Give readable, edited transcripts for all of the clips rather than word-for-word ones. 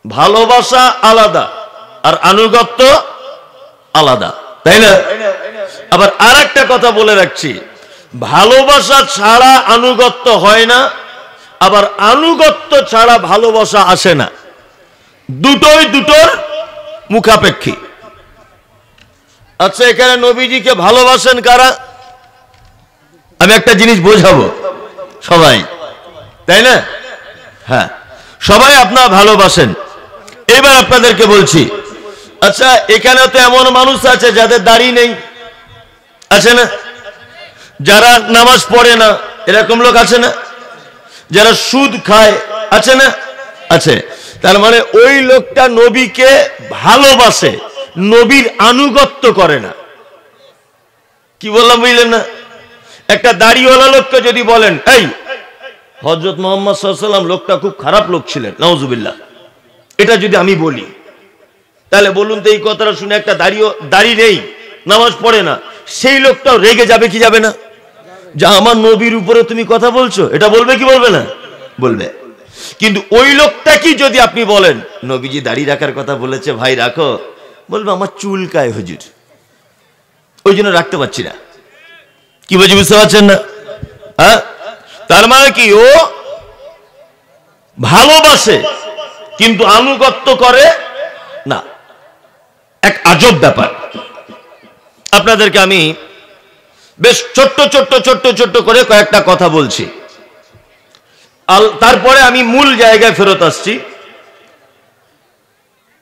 ভালোবাসা আলাদা আর আনুগত্য আলাদা, তাই না? আবার আরেকটা কথা বলে রাখছি, ভালোবাসা ছাড়া আনুগত্য হয় না, আবার আনুগত্য ছাড়া ভালোবাসা আসে না। দুটোই দুটোর মুখাপেক্ষী। আচ্ছা, এখানে নবীজিকে ভালোবাসেন কারা? আমি একটা জিনিস বোঝাবো, সবাই, তাই না? হ্যাঁ, সবাই আপনারা ভালোবাসেন। এবার আপনাদেরকে বলছি, আচ্ছা এখানে তো এমন মানুষ আছে যাদের দাড়ি নেই, আছে না? যারা নামাজ পড়ে না, এরকম লোক আছে না? যারা সুদ খায়, আছে না? আছে। তার মানে ওই লোকটা নবীকে ভালোবাসে, নবীর আনুগত্য করে না। কি বললাম বুঝলেন না? একটা দাড়িওয়ালা লোককে যদি বলেন, এই হযরত মুহাম্মদ সাল্লাল্লাহু আলাইহি ওয়াসাল্লাম লোকটা খুব খারাপ লোক ছিলেন, নাউজুবিল্লাহ, এটা যদি আমি বলি, তাহলে বলুন তো এই কথাটা শুনে একটা দাড়ি নেই, নামাজ পড়ে না, সেই লোকটাও রেগে যাবে কি যাবে না? যে আমার নবীর উপরে তুমি কথা বলছো, এটা বলবে কি বলবে না? বলবে। কিন্তু ওই লোকটা কি যদি আপনি বলেন নবীজি দাড়ি রাখার কথা বলেছে, ভাই রাখো, বলবে আমার চুলকায় হুজুর, ওই জন্য রাখতে পারছি না। কি বুঝে বুঝতে পারছেন না? হ্যাঁ, তার মানে কি ও ভালোবাসে কিন্তু আনুগত্য করে না। এক আজব ব্যাপার। আপনাদেরকে আমি বেশ ছোট্ট ছোট্ট ছোট্ট ছোট্ট করে কয়েকটা কথা বলছি, তারপরে আমি মূল জায়গায় ফেরত আসছি।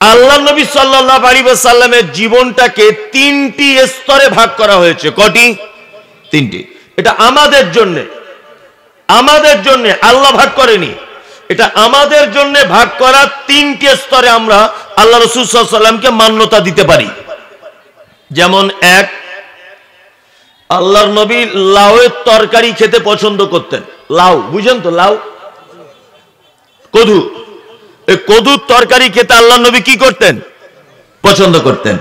আল্লাহ নবী সাল্লাল্লাহু আলাইহি ওয়াসাল্লামের জীবনটাকে তিনটি স্তরে ভাগ করা হয়েছে। কটি? তিনটি। এটা আমাদের জন্য, আমাদের জন্য আল্লাহ ভাগ করেনি, এটা আমাদের জন্য ভাগ করা তিনটি স্তরে আমরা আল্লাহ রাসূল সাল্লাল্লাহু আলাইহি ওয়াসাল্লামকে মান্যতা দিতে পারি। যেমন এক, আল্লাহর নবী লাউয়ের তরকারি খেতে পছন্দ করতেন। লাউ বুঝেন তো? লাউ, কদু, এই কদুর তরকারি খেতে আল্লাহর নবী কি করতেন? পছন্দ করতেন।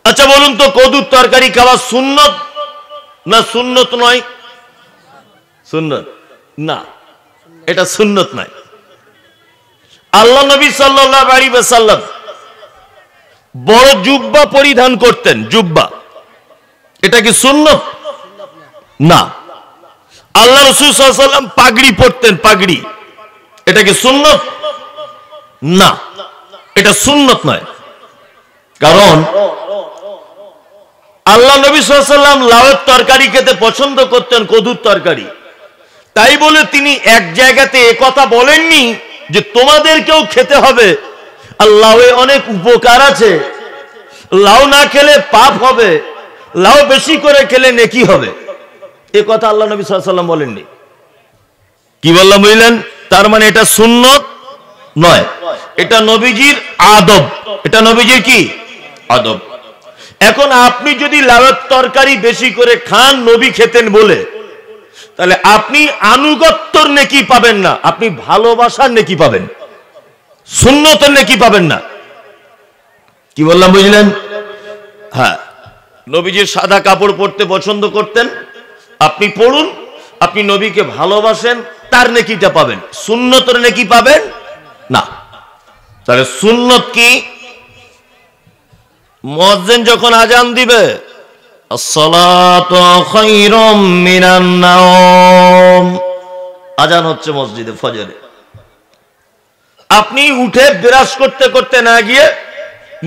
আচ্ছা বলুন তো, কদুর তরকারি খাওয়া সুন্নত না সুন্নত নয়? সুন্নত না, এটা সুন্নত নয়। আল্লাহ নবী সাল্লাল্লাহু আলাইহি ওয়াসাল্লাম বড় জুব্বা পরিধান করতেন। জুব্বা, এটা কি সুন্নত? না। আল্লাহ রাসূল সাল্লাল্লাহু আলাইহি ওয়াসাল্লাম পাগড়ি পরতেন। পাগড়ি, এটা কি সুন্নত? না, এটা সুন্নত নয়। কারণ আল্লাহ নবী সাল্লাল্লাহু আলাইহি ওয়াসাল্লাম লাউয়ের তরকারি খেতে পছন্দ করতেন, কদুর তরকারি। তাই বলে তিনি এক জায়গাতে একথা বলেননি যে তোমাদেরকেও খেতে হবে, আর লাউয়ে অনেক উপকার আছে, লাউ না খেলে পাপ হবে, লাউ বেশি করে খেলে নেকি হবে, এ কথা আল্লাহ নবী সাল্লাল্লাহু আলাইহি ওয়াসাল্লাম বলেননি। কি বললাম বুঝলেন? তার মানে এটা সুন্নত নয়, এটা নবীজির আদব। এটা নবীজির কি? আদব। এখন আপনি যদি লাউয়ের তরকারি বেশি করে খান নবী খেতেন বলে, তাহলে আপনি আনুগত্যর নেকি পাবেন না, আপনি ভালোবাসার নেকি পাবেন, সুন্নতের নেকি পাবেন না। কি বললাম বুঝলেন? হ্যাঁ, নবীজি সাদা কাপড় পরতে পছন্দ করতেন, আপনি পড়ুন, আপনি নবীকে ভালোবাসেন, তার নেকিটা পাবেন, সুন্নতের নেকি পাবেন না। তাহলে সুন্নত কি? মুয়াজ্জিন যখন আজান দিবে, আসসালাতু খায়রুম মিনান নাওম, আজান হচ্ছে মসজিদে ফজরে, আপনি উঠে বিরাজ করতে করতে না গিয়ে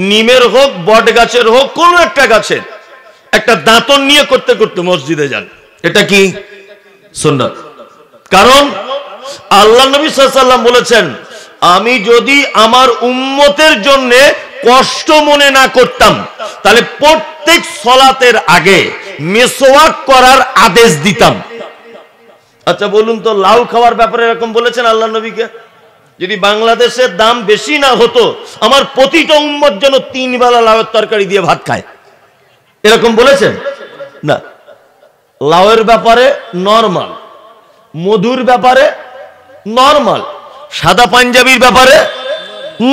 নিমের হোক, বট গাছের হোক, কোন একটা গাছের একটা দাঁতন নিয়ে করতে করতে মসজিদে যান, এটা কি? সুন্নাত। কারণ আল্লাহ নবী সাল্লাল্লাহু আলাইহি ওয়াসাল্লাম বলেছেন, আমি যদি আমার উম্মতের জন্য কষ্ট মনে না করতাম, তাহলে প্রত্যেক সালাতের আগে মিসওয়াক করার আদেশ দিতাম। আচ্ছা বলুন তো, লাউ খাওয়ার ব্যাপারে এরকম বলেছেন আল্লাহ নবীকে? যদি বাংলাদেশের দাম বেশি না হতো, আমার প্রতিটা উম্মত যেন 3 বেলা লাউয়ের তরকারি দিয়ে ভাত খায়, এরকম বলেছেন? না। লাউয়ের ব্যাপারে নরমাল, মধুর ব্যাপারে নরমাল, সাদা পাঞ্জাবির ব্যাপারে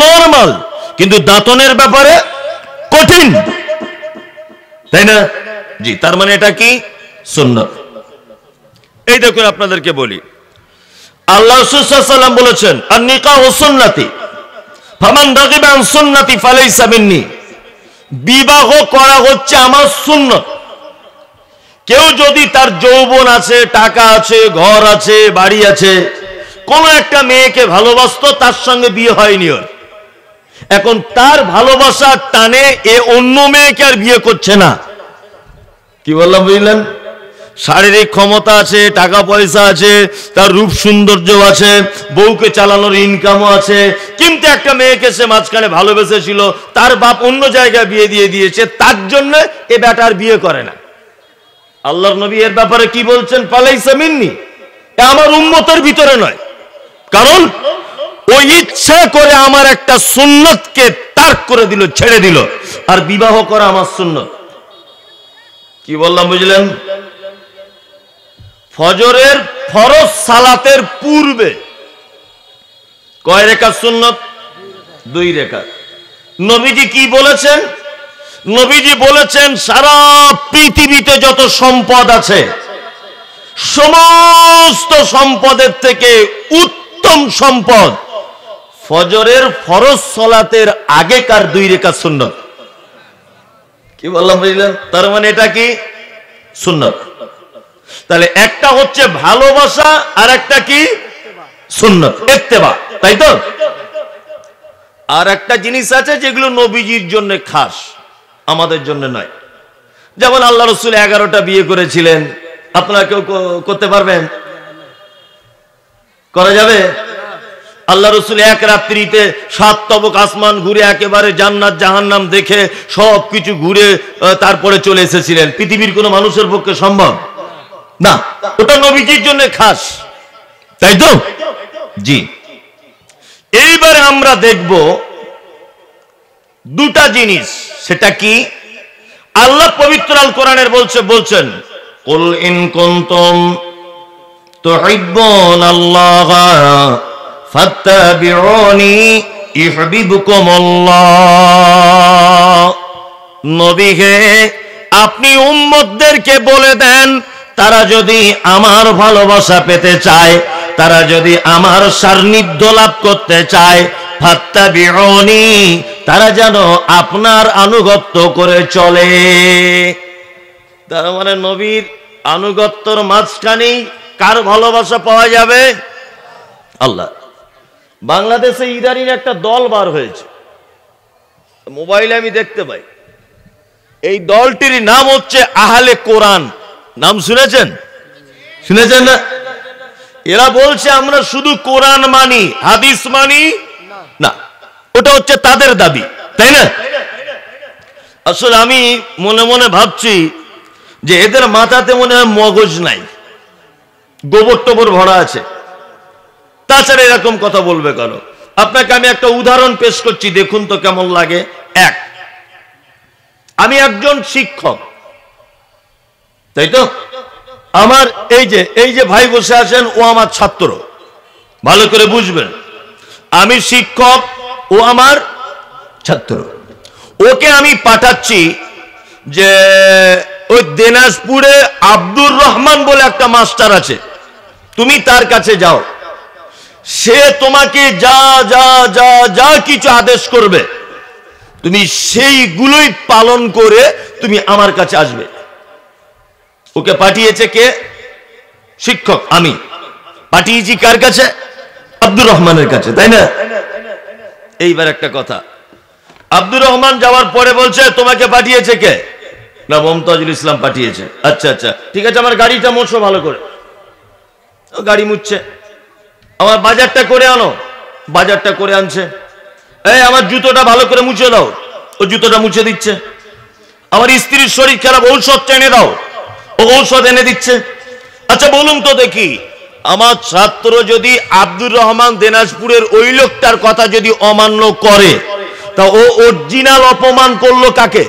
নরমাল, কিন্তু দাঁতনের ব্যাপারে কঠিন, তাই না? জি, তার মানে এটা কি? সুন্নাত। এই দেখুন আপনাদেরকে বলি, আল্লাহ রাসূল সাল্লাল্লাহু আলাইহি ওয়াসাল্লাম বলেছেন, আর নিকাহু সুন্নতি, ফামান রাগিবা আন সুন্নতি ফালাইসা মিন্নি, বিবাহ করা হচ্ছে আমার সুন্নত। কেউ যদি তার যৌবন আছে, টাকা আছে, ঘর আছে, বাড়ি আছে, কোন একটা মেয়েকে ভালোবাসতো, তার সঙ্গে বিয়ে হয়নি ওর, এখন তার ভালোবাসার টানে এ অন্য মেয়েকে আর বিয়ে করছে না। কি বললাম বুঝলেন? শারীরিক ক্ষমতা আছে, টাকা পয়সা আছে, তার রূপ সৌন্দর্য আছে, বউকে চালানোর ইনকামও আছে, কিন্তু একটা মেয়েকে সে মাঝখানে ভালোবেসেছিল, তার বাপ অন্য জায়গায় বিয়ে দিয়ে দিয়েছে, তার জন্য এ বেটা আর বিয়ে করে না। আল্লাহর নবী এর ব্যাপারে কি বলছেন? ফালাইসা মিন্নি, আমার উম্মতের ভিতরে নয়, কারণ ও ইচ্ছা করে আমার একটা সুন্নতকে তার্ক করে দিল, ছেড়ে দিল, আর বিবাহ করা আমার সুন্নত। কি বললাম বুঝলেন? ফজরের ফরজ সালাতের পূর্বে কয় রাকাত সুন্নত? 2 রাকাত। নবীজি কি বলেছেন? নবীজি বলেছেন সারা পৃথিবীতে যত সম্পদ আছে, সমস্ত সম্পদের থেকে উত্তম সম্পদ ফজরের ফরজ সালাতের আগেকার 2 রাকাত সুন্নত। কি বললাম বুঝলেন? তার মানে এটা কি সুন্নত। তাহলে একটা হচ্ছে ভালোবাসা, আর একটা কি সুন্নত, ইত্তেবা, তাই তো? আর একটা জিনিস আছে যেগুলো নবীজির জন্য খাস, আমাদের জন্য নয়। যেমন আল্লাহ রাসূল 11টা বিয়ে করেছিলেন, আপনারা কেউ করতে পারবেন? করা যাবে? আল্লাহ রাসূল এক রাত্রিতে 7 তবক আসমান ঘুরে, একেবারে জান্নাত জাহান্নাম দেখে সবকিছু ঘুরে তারপরে চলে এসেছিলেন। পৃথিবীর কোনো মানুষের পক্ষে সম্ভব না, ওটা নবীজির জন্য খাস, তাই তো? জি। এইবারে আমরা দেখব 2টা জিনিস। সেটা কি? আল্লাহ পবিত্র আল কোরআনের বলছেন কুল ইন কুনতুম তুহিব্বুনাল্লাহ ফাত্তাবিউনি ইউহিব্বুকুমুল্লাহ। নবী হে, আপনি উম্মতদেরকে বলে দেন, তারা যদি আমার ভালোবাসা পেতে চায়, তারা যদি আমার সান্নিধ্য লাভ করতে চায়, ফাত্তাবিউনি, তারা যেন আপনার আনুগত্য করে চলে। তার মানে নবীর আনুগত্যর মাঝখানেই কার ভালোবাসা পাওয়া যাবে? আল্লাহ। বাংলাদেশে ইদানিং একটা দল বার হয়েছে, মোবাইলে আমি দেখতে পাই। এই দলটির নাম হচ্ছে আহলে কোরআন। নাম শুনেছেন? শুনেছেন না? এরা বলছে আমরা শুধু কোরআন মানি, হাদিস মানি না। ওটা হচ্ছে তাদের দাবি, তাই না? আসলে আমি মনে মনে ভাবছি যে এদের মাথাতে মনে হয় মগজ নাই, গোবর টোবর ভরা আছে, তাছাড়া এরকম কথা বলবে কেন? আপনাকে আমি একটা উদাহরণ পেশ করছি, দেখুন তো কেমন লাগে। আমি একজন শিক্ষক, তাই তো? আমার এই যে ভাই বসে আছেন, ও আমার ছাত্র, ভালো করে বুঝবেন। আমি শিক্ষক, ও আমার ছাত্র। ওকে আমি পাঠাচ্ছি যে ওই দিনাজপুরে আব্দুর রহমান বলে একটা মাস্টার আছে, তুমি তার কাছে যাও, সে তোমাকে যা যা যা যা কিছু আদেশ করবে তুমি সেইগুলোই পালন করে তুমি আমার কাছে আসবে। ওকে পাঠিয়েছে কে? শিক্ষক। আমি পাঠিয়েছি কার কাছে? আব্দুর রহমানের কাছে, তাই না? এইবার একটা কথা, আব্দুর রহমান যাওয়ার পরে বলছে তোমাকে পাঠিয়েছে কে? না, মমতাজুল ইসলাম পাঠিয়েছে। আচ্ছা আচ্ছা, ঠিক আছে, আমার গাড়িটা মোছো ভালো করে। ও গাড়ি মুছছে। আমার বাজারটা করে আনো, বাজারটা করে আনছে। এই আমার জুতোটা ভালো করে মুছে দাও, ও জুতোটা মুছে দিচ্ছে। আমার স্ত্রীর শরীর খারাপ, ঔষধটা এনে দাও, ও ঔষধ এনে দিচ্ছে। আচ্ছা বলুন তো দেখি, আমার ছাত্র যদি আব্দুর রহমান দিনাজপুরের ওই লোকটার কথা যদি অমান্য করে, তা ও অরিজিনাল অপমান করলো কাকে?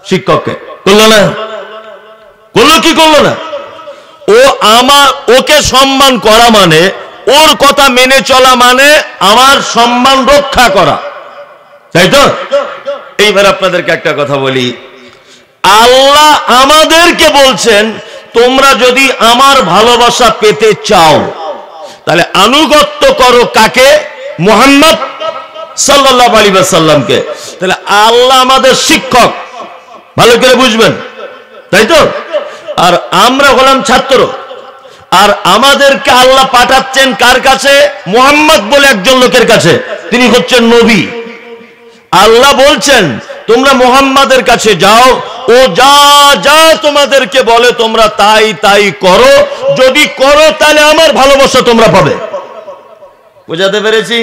শিক্ষককে। করলো না? করলো কি করলো না? ও ওকে সম্মান করা মানে, ওর কথা মেনে চলা মানে আমার সম্মান রক্ষা করা, তাই তো? এইবার আপনাদেরকে একটা কথা বলি, আল্লাহ আমাদেরকে বলছেন তোমরা যদি আমার ভালোবাসা পেতে চাও, তাহলে আনুগত্য করো কাকে? মুহাম্মদ সাল্লাল্লাহু আলাইহি ওয়াসাল্লামকে। তাহলে আল্লাহ আমাদের শিক্ষক, ভালো করে বুঝবেন, তাই তো? আর আমরা হলাম ছাত্র। আর আমাদেরকে আল্লাহ পাঠাচ্ছেন কার কাছে? মুহাম্মদ বলে একজন লোকের কাছে, তিনি হচ্ছেন নবী। আল্লাহ বলছেন তোমরা মুহাম্মাদের কাছে যাও, ও যা যা তোমাদেরকে বলে তোমরা তাই তাই করো, যদি করো তাহলে আমার ভালোবাসা তোমরা পাবে। বুঝাতে পেরেছি?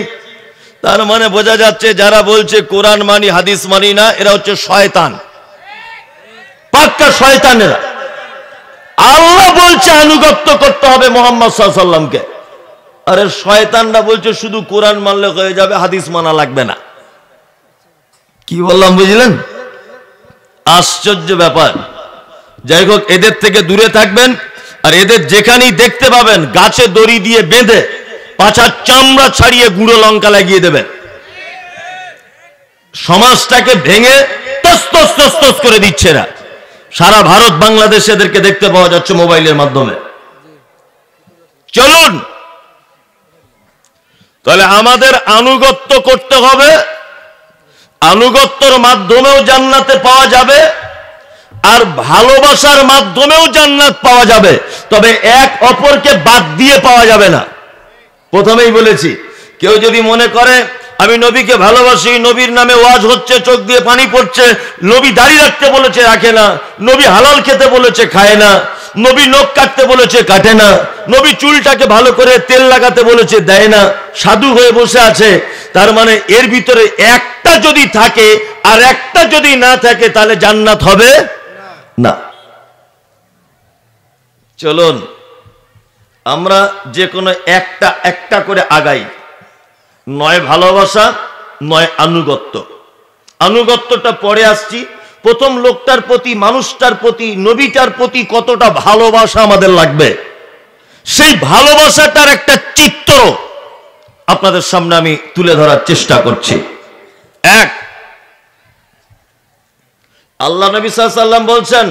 তার মানে বোঝা যাচ্ছে যারা বলছে কোরআন মানি হাদিস মানি না, এরা হচ্ছে শয়তান, পাক্কা শয়তানেরা। আল্লাহ বলছে আনুগত্য করতে হবে মুহাম্মদ সাল্লাল্লাহু আলাইহি ওয়াসাল্লামকে, আরে শয়তানরা বলছে শুধু কোরআন মানলে হয়ে যাবে, হাদিস মানা লাগবে না। কি বললাম বুঝলেন? আশ্চর্য ব্যাপার। যাই হোক, এদের থেকে দূরে থাকবেন। আর এদের যেখানেই দেখতে পাবেন গাছে দড়ি দিয়ে বেঁধে পাছার চামড়া ছাড়িয়ে গুঁড়ো লঙ্কা লাগিয়ে দেবেন, সমাজটাকে ভেঙে তস তস তস তস করে দিচ্ছে এরা। সারা ভারত বাংলাদেশ এদেরকে দেখতে পাওয়া যাচ্ছে মোবাইলের মাধ্যমে। চলুন তাহলে আমাদের আনুগত্য করতে হবে, আনুগত্যর মাধ্যমেও জান্নাতে পাওয়া যাবে, আর ভালোবাসার মাধ্যমেও জান্নাত পাওয়া যাবে, তবে এক অপরকে বাদ দিয়ে পাওয়া যাবে না। প্রথমেই বলেছি, কেউ যদি মনে করে আমি নবীকে ভালোবাসি, নবীর নামে ওয়াজ হচ্ছে, চোখ দিয়ে পানি পড়ছে, নবী দাড়ি রাখতে বলেছে রাখে না, নবী হালাল খেতে বলেছে খায় না, নবী নখ কাটতে বলেছে কাটে না, নবী চুলটাকে ভালো করে তেল লাগাতে বলেছে দেয় না, সাধু হয়ে বসে আছে, তার মানে এর ভিতরে একটা যদি থাকে আর একটা যদি না থাকে তাহলে জান্নাত হবে না। চলুন আমরা যে কোনো একটা একটা করে আগাই, নয় ভালোবাসা নয় আনুগত্য। আনুগত্যটা পরে আসছি। প্রথম লোকটার প্রতি, মানুষটার প্রতি, নবীটার প্রতি কতটা ভালোবাসা আমাদের লাগবে, সেই ভালোবাসাটার একটা চিত্র আপনাদের সামনে আমি তুলে ধরার চেষ্টা করছি। এক, আল্লাহ নবী সাল্লাল্লাহু আলাইহি ওয়াসাল্লাম বলছেন,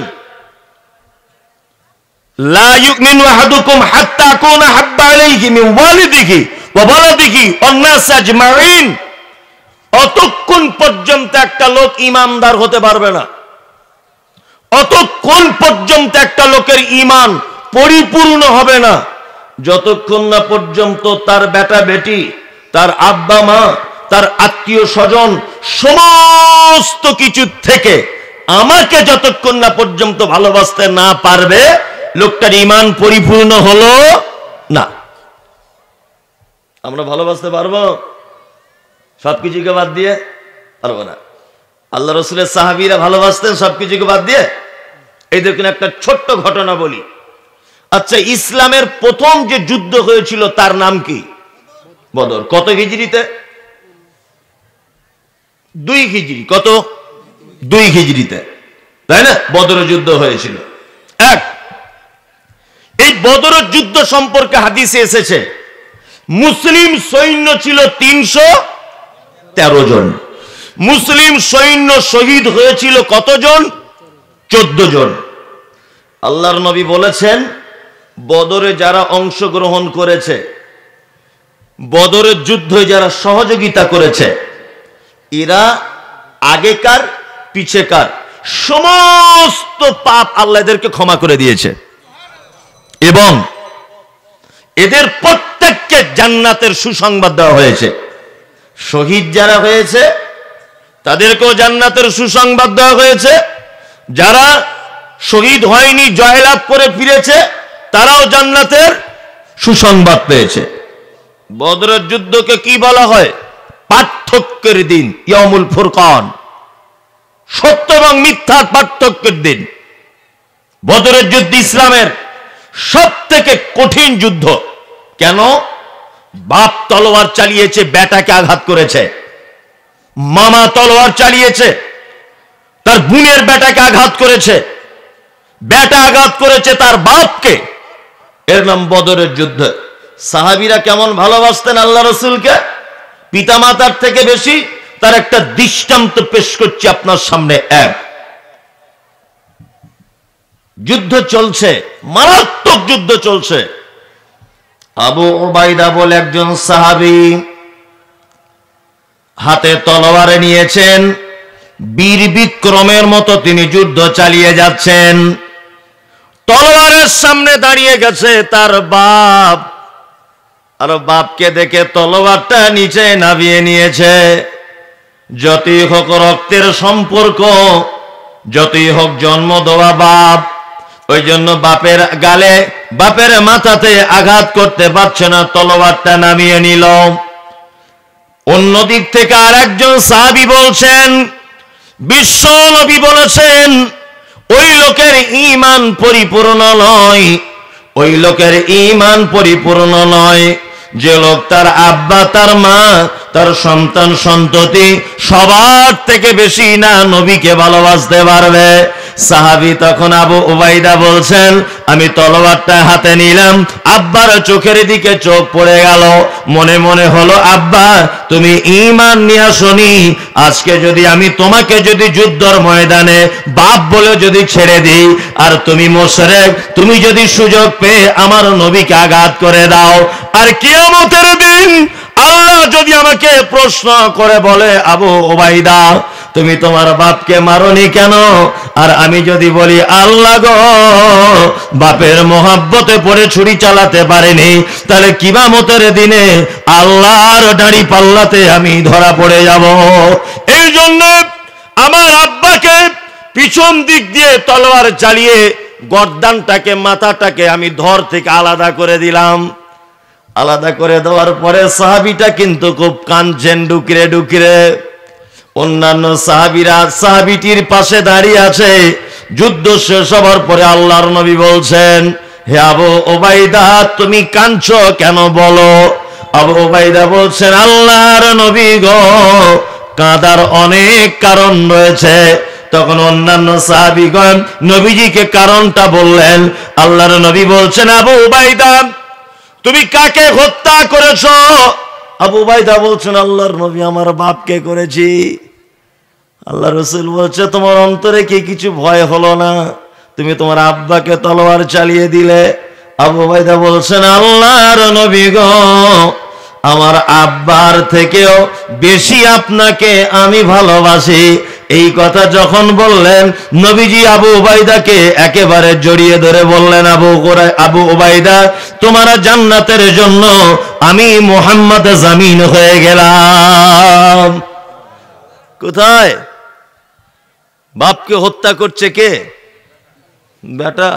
লা ইউমিনু আহাদুকুম হাত্তা আকুনা হাব্বা আলাইহি মিন ওয়ালিদিহি ওয়া ওয়ালাদিহি ওয়ান নাস আজমাইন। অতক্ষণ পর্যন্ত একটা লোক ঈমানদার হতে পারবে না, অতক্ষণ পর্যন্ত একটা লোকের ঈমান পরিপূর্ণ হবে না, যতক্ষণ না পর্যন্ত তার বেটা বেটি, তার আব্বা মা, তার আত্মীয় স্বজন সমস্ত কিছু থেকে আমাকে যতক্ষণ না পর্যন্ত ভালোবাসতে না পারবে, লোকটার ঈমান পরিপূর্ণ হলো না। আমরা ভালোবাসতে পারবো সবকিছুকে বাদ দিয়ে? পারবো না। আল্লাহ রাসূলের সাহাবীরা ভালোবাসতেন সবকিছুকে বাদ দিয়ে? এই দেখুন একটা ছোট্ট ঘটনা বলি। আচ্ছা, ইসলামের প্রথম যে যুদ্ধ হয়েছিল তার নাম কি? বদর। কত হিজরিতে? 2 হিজরি। কত? 2 হিজরিতে, তাই না? বদরের যুদ্ধ হয়েছিল। এক, এই বদরের যুদ্ধ সম্পর্কে হাদিসে এসেছে মুসলিম সৈন্য ছিল 313 জন। মুসলিম সৈন্য শহীদ হয়েছিল কতজন? 14 জন। আল্লাহর নবী বলেছেন, বদরে যারা অংশগ্রহণ করেছে, বদরের যুদ্ধে যারা সহযোগিতা করেছে, এরা আগেকার পিছেকার সমস্ত পাপ আল্লাহ এদেরকে ক্ষমা করে দিয়েছে, এবং এদের প্রত্যেককে জান্নাতের সুসংবাদ দেওয়া হয়েছে। শহীদ যারা হয়েছে তাদেরকেও জান্নাতের সুসংবাদ দেওয়া হয়েছে, যারা শহীদ হয়নি জয়লাভ করে ফিরেছে তারাও জান্নাতের সুসংবাদ পেয়েছে। বদরের যুদ্ধকে কি বলা হয়? পার্থক্যের দিন, ইয়াউমুল ফুরকান, সত্য এবং মিথ্যার পার্থক্যের দিন। বদরের যুদ্ধ ইসলামের সবথেকে কঠিন যুদ্ধ। কেন? বাপ তলোয়ার চালিয়েছে, বেটাকে আঘাত করেছে, মামা তলোয়ার চালিয়েছে, তার বোনের বেটাকে আঘাত করেছে, বেটা আঘাত করেছে তার বাপকে, এর নাম বদরের যুদ্ধ। সাহাবীরা কেমন ভালোবাসতেন আল্লাহ রাসূলকে, পিতামাতার থেকে বেশি। তার একটা দৃষ্টান্ত পেশ করছি আপনার সামনে। এক, যুদ্ধ চলছে, মারাত্মক যুদ্ধ চলছে, আবু উবাইদা বলে একজন সাহাবী হাতে তলোয়ার নিয়েছেন, বীর বিক্রমের মতো তিনি যুদ্ধ চালিয়ে যাচ্ছেন। তলোয়ারের সামনে দাঁড়িয়ে গেছে তার বাপ, আর বাপকে দেখে তলোয়ারটা নিচে নামিয়ে নিয়েছে। যতই হোক রক্তের সম্পর্ক, যতই হোক জন্ম দেওয়া বাপ, ওই জন্য বাপের গালে, বাপের মাথাতে আঘাত করতে পারছে না, তলোয়ারটা নামিয়ে নিল। অন্যদিক থেকে আর একজন সাহাবী বলছেন, বিশ্ব নবী বলেছেন ওই লোকের ঈমান পরিপূর্ণ নয়, ওই লোকের ঈমান পরিপূর্ণ নয় যে লোক তার আব্বা, তার মা, তার সন্তান সন্ততি সবার থেকে বেশি না নবীকে ভালোবাসতে পারবে। সাহাবী তখন আবু উবাইদা বলছেন, আমি তলোয়ারটা হাতে নিলাম, আব্বার চোখের দিকে চোখ পড়ে গেল, মনে মনে হলো আব্বা তুমি ঈমান নিয়ে আসনি, আজকে যদি আমি তোমাকে যদি যুদ্ধের ময়দানে বাপ বলে যদি ছেড়ে দিই, আর তুমি মুশরিক, তুমি যদি সুযোগ পেয়ে আমার নবীকে আঘাত করে দাও, আর কিয়ামতের দিন আল্লাহ যদি আমাকে প্রশ্ন করে বলে আবু উবাইদা তুমি তোমার বাপকে মারনি কেন, আর আমি যদি বলি আল্লাহ গো বাপের মোহাব্বতে পড়ে ছুরি চালাতে পারিনি, তাহলে কিয়ামতের দিনে আল্লাহর দাড়ি পাল্লাতে আমি ধরা পড়ে যাব। এই জন্য আমার আব্বাকে পিছন দিক দিয়ে তলোয়ার চালিয়ে গর্দানটাকে, মাথাটাকে আমি ধর থেকে আলাদা করে দিলাম। আলাদা করে দেওয়ার পরে সাহাবীটা কিন্তু খুব কাঁদছেন ডুকরে ডুকরে। অন্যান্য সাহাবীরা সাহাবীটির পাশে দাঁড়িয়ে আছে। যুদ্ধ শেষ হবার পরে আল্লাহর নবী বলছেন, হে আবু উবাইদা তুমি কাঁদছো কেন বলো? আবু উবাইদা বলছেন, আল্লাহর নবী গো কাঁদার অনেক কারণ রয়েছে। তখন অন্যান্য সাহাবীগণ নবীজিকে কারণটা বললেন। আল্লাহর নবী বলছেন, আবু উবাইদা তুমি কাকে হত্যা করেছ? আবু উবাইদা বলছেন, আল্লাহর নবী আমার বাপকে করেছি। আল্লাহ রাসূল বলছে, তোমার অন্তরে কি কিছু ভয় হলো না? তুমি তোমার আব্বাকে তলোয়ার চালিয়ে দিলে। আবু উবাইদা বলছেন, আল্লাহর নবী গো আমার আব্বার থেকেও বেশি আপনাকে আমি ভালোবাসি। এই কথা যখন বললেন নবীজি আবু উবাইদাকে একেবারে জড়িয়ে ধরে বললেন, আবু উবাইদা তোমার জান্নাতের জন্য আমি মুহাম্মদ জামিন হয়ে গেলাম। কোথায়? বাপকে হত্যা করছে কে? বেটা,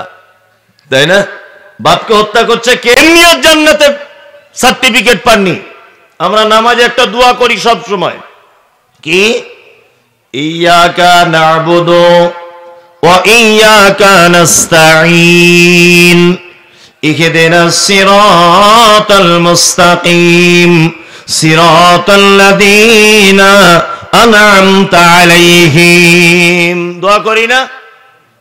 তাই না? বাপকে হত্যা করছে কে? এমনিও জান্নাতে সার্টিফিকেট পাননি। আমরা নামাজে একটা দোয়া করি সব সময়, কি ইয়াকা না'বুদু ওয়া ইয়াকা নাস্তাঈন ইহদিনাস সিরাতাল মুস্তাকিম সিরাতাল্লাযীনা আন'আমতা আলাইহিম। দোয়া করি না,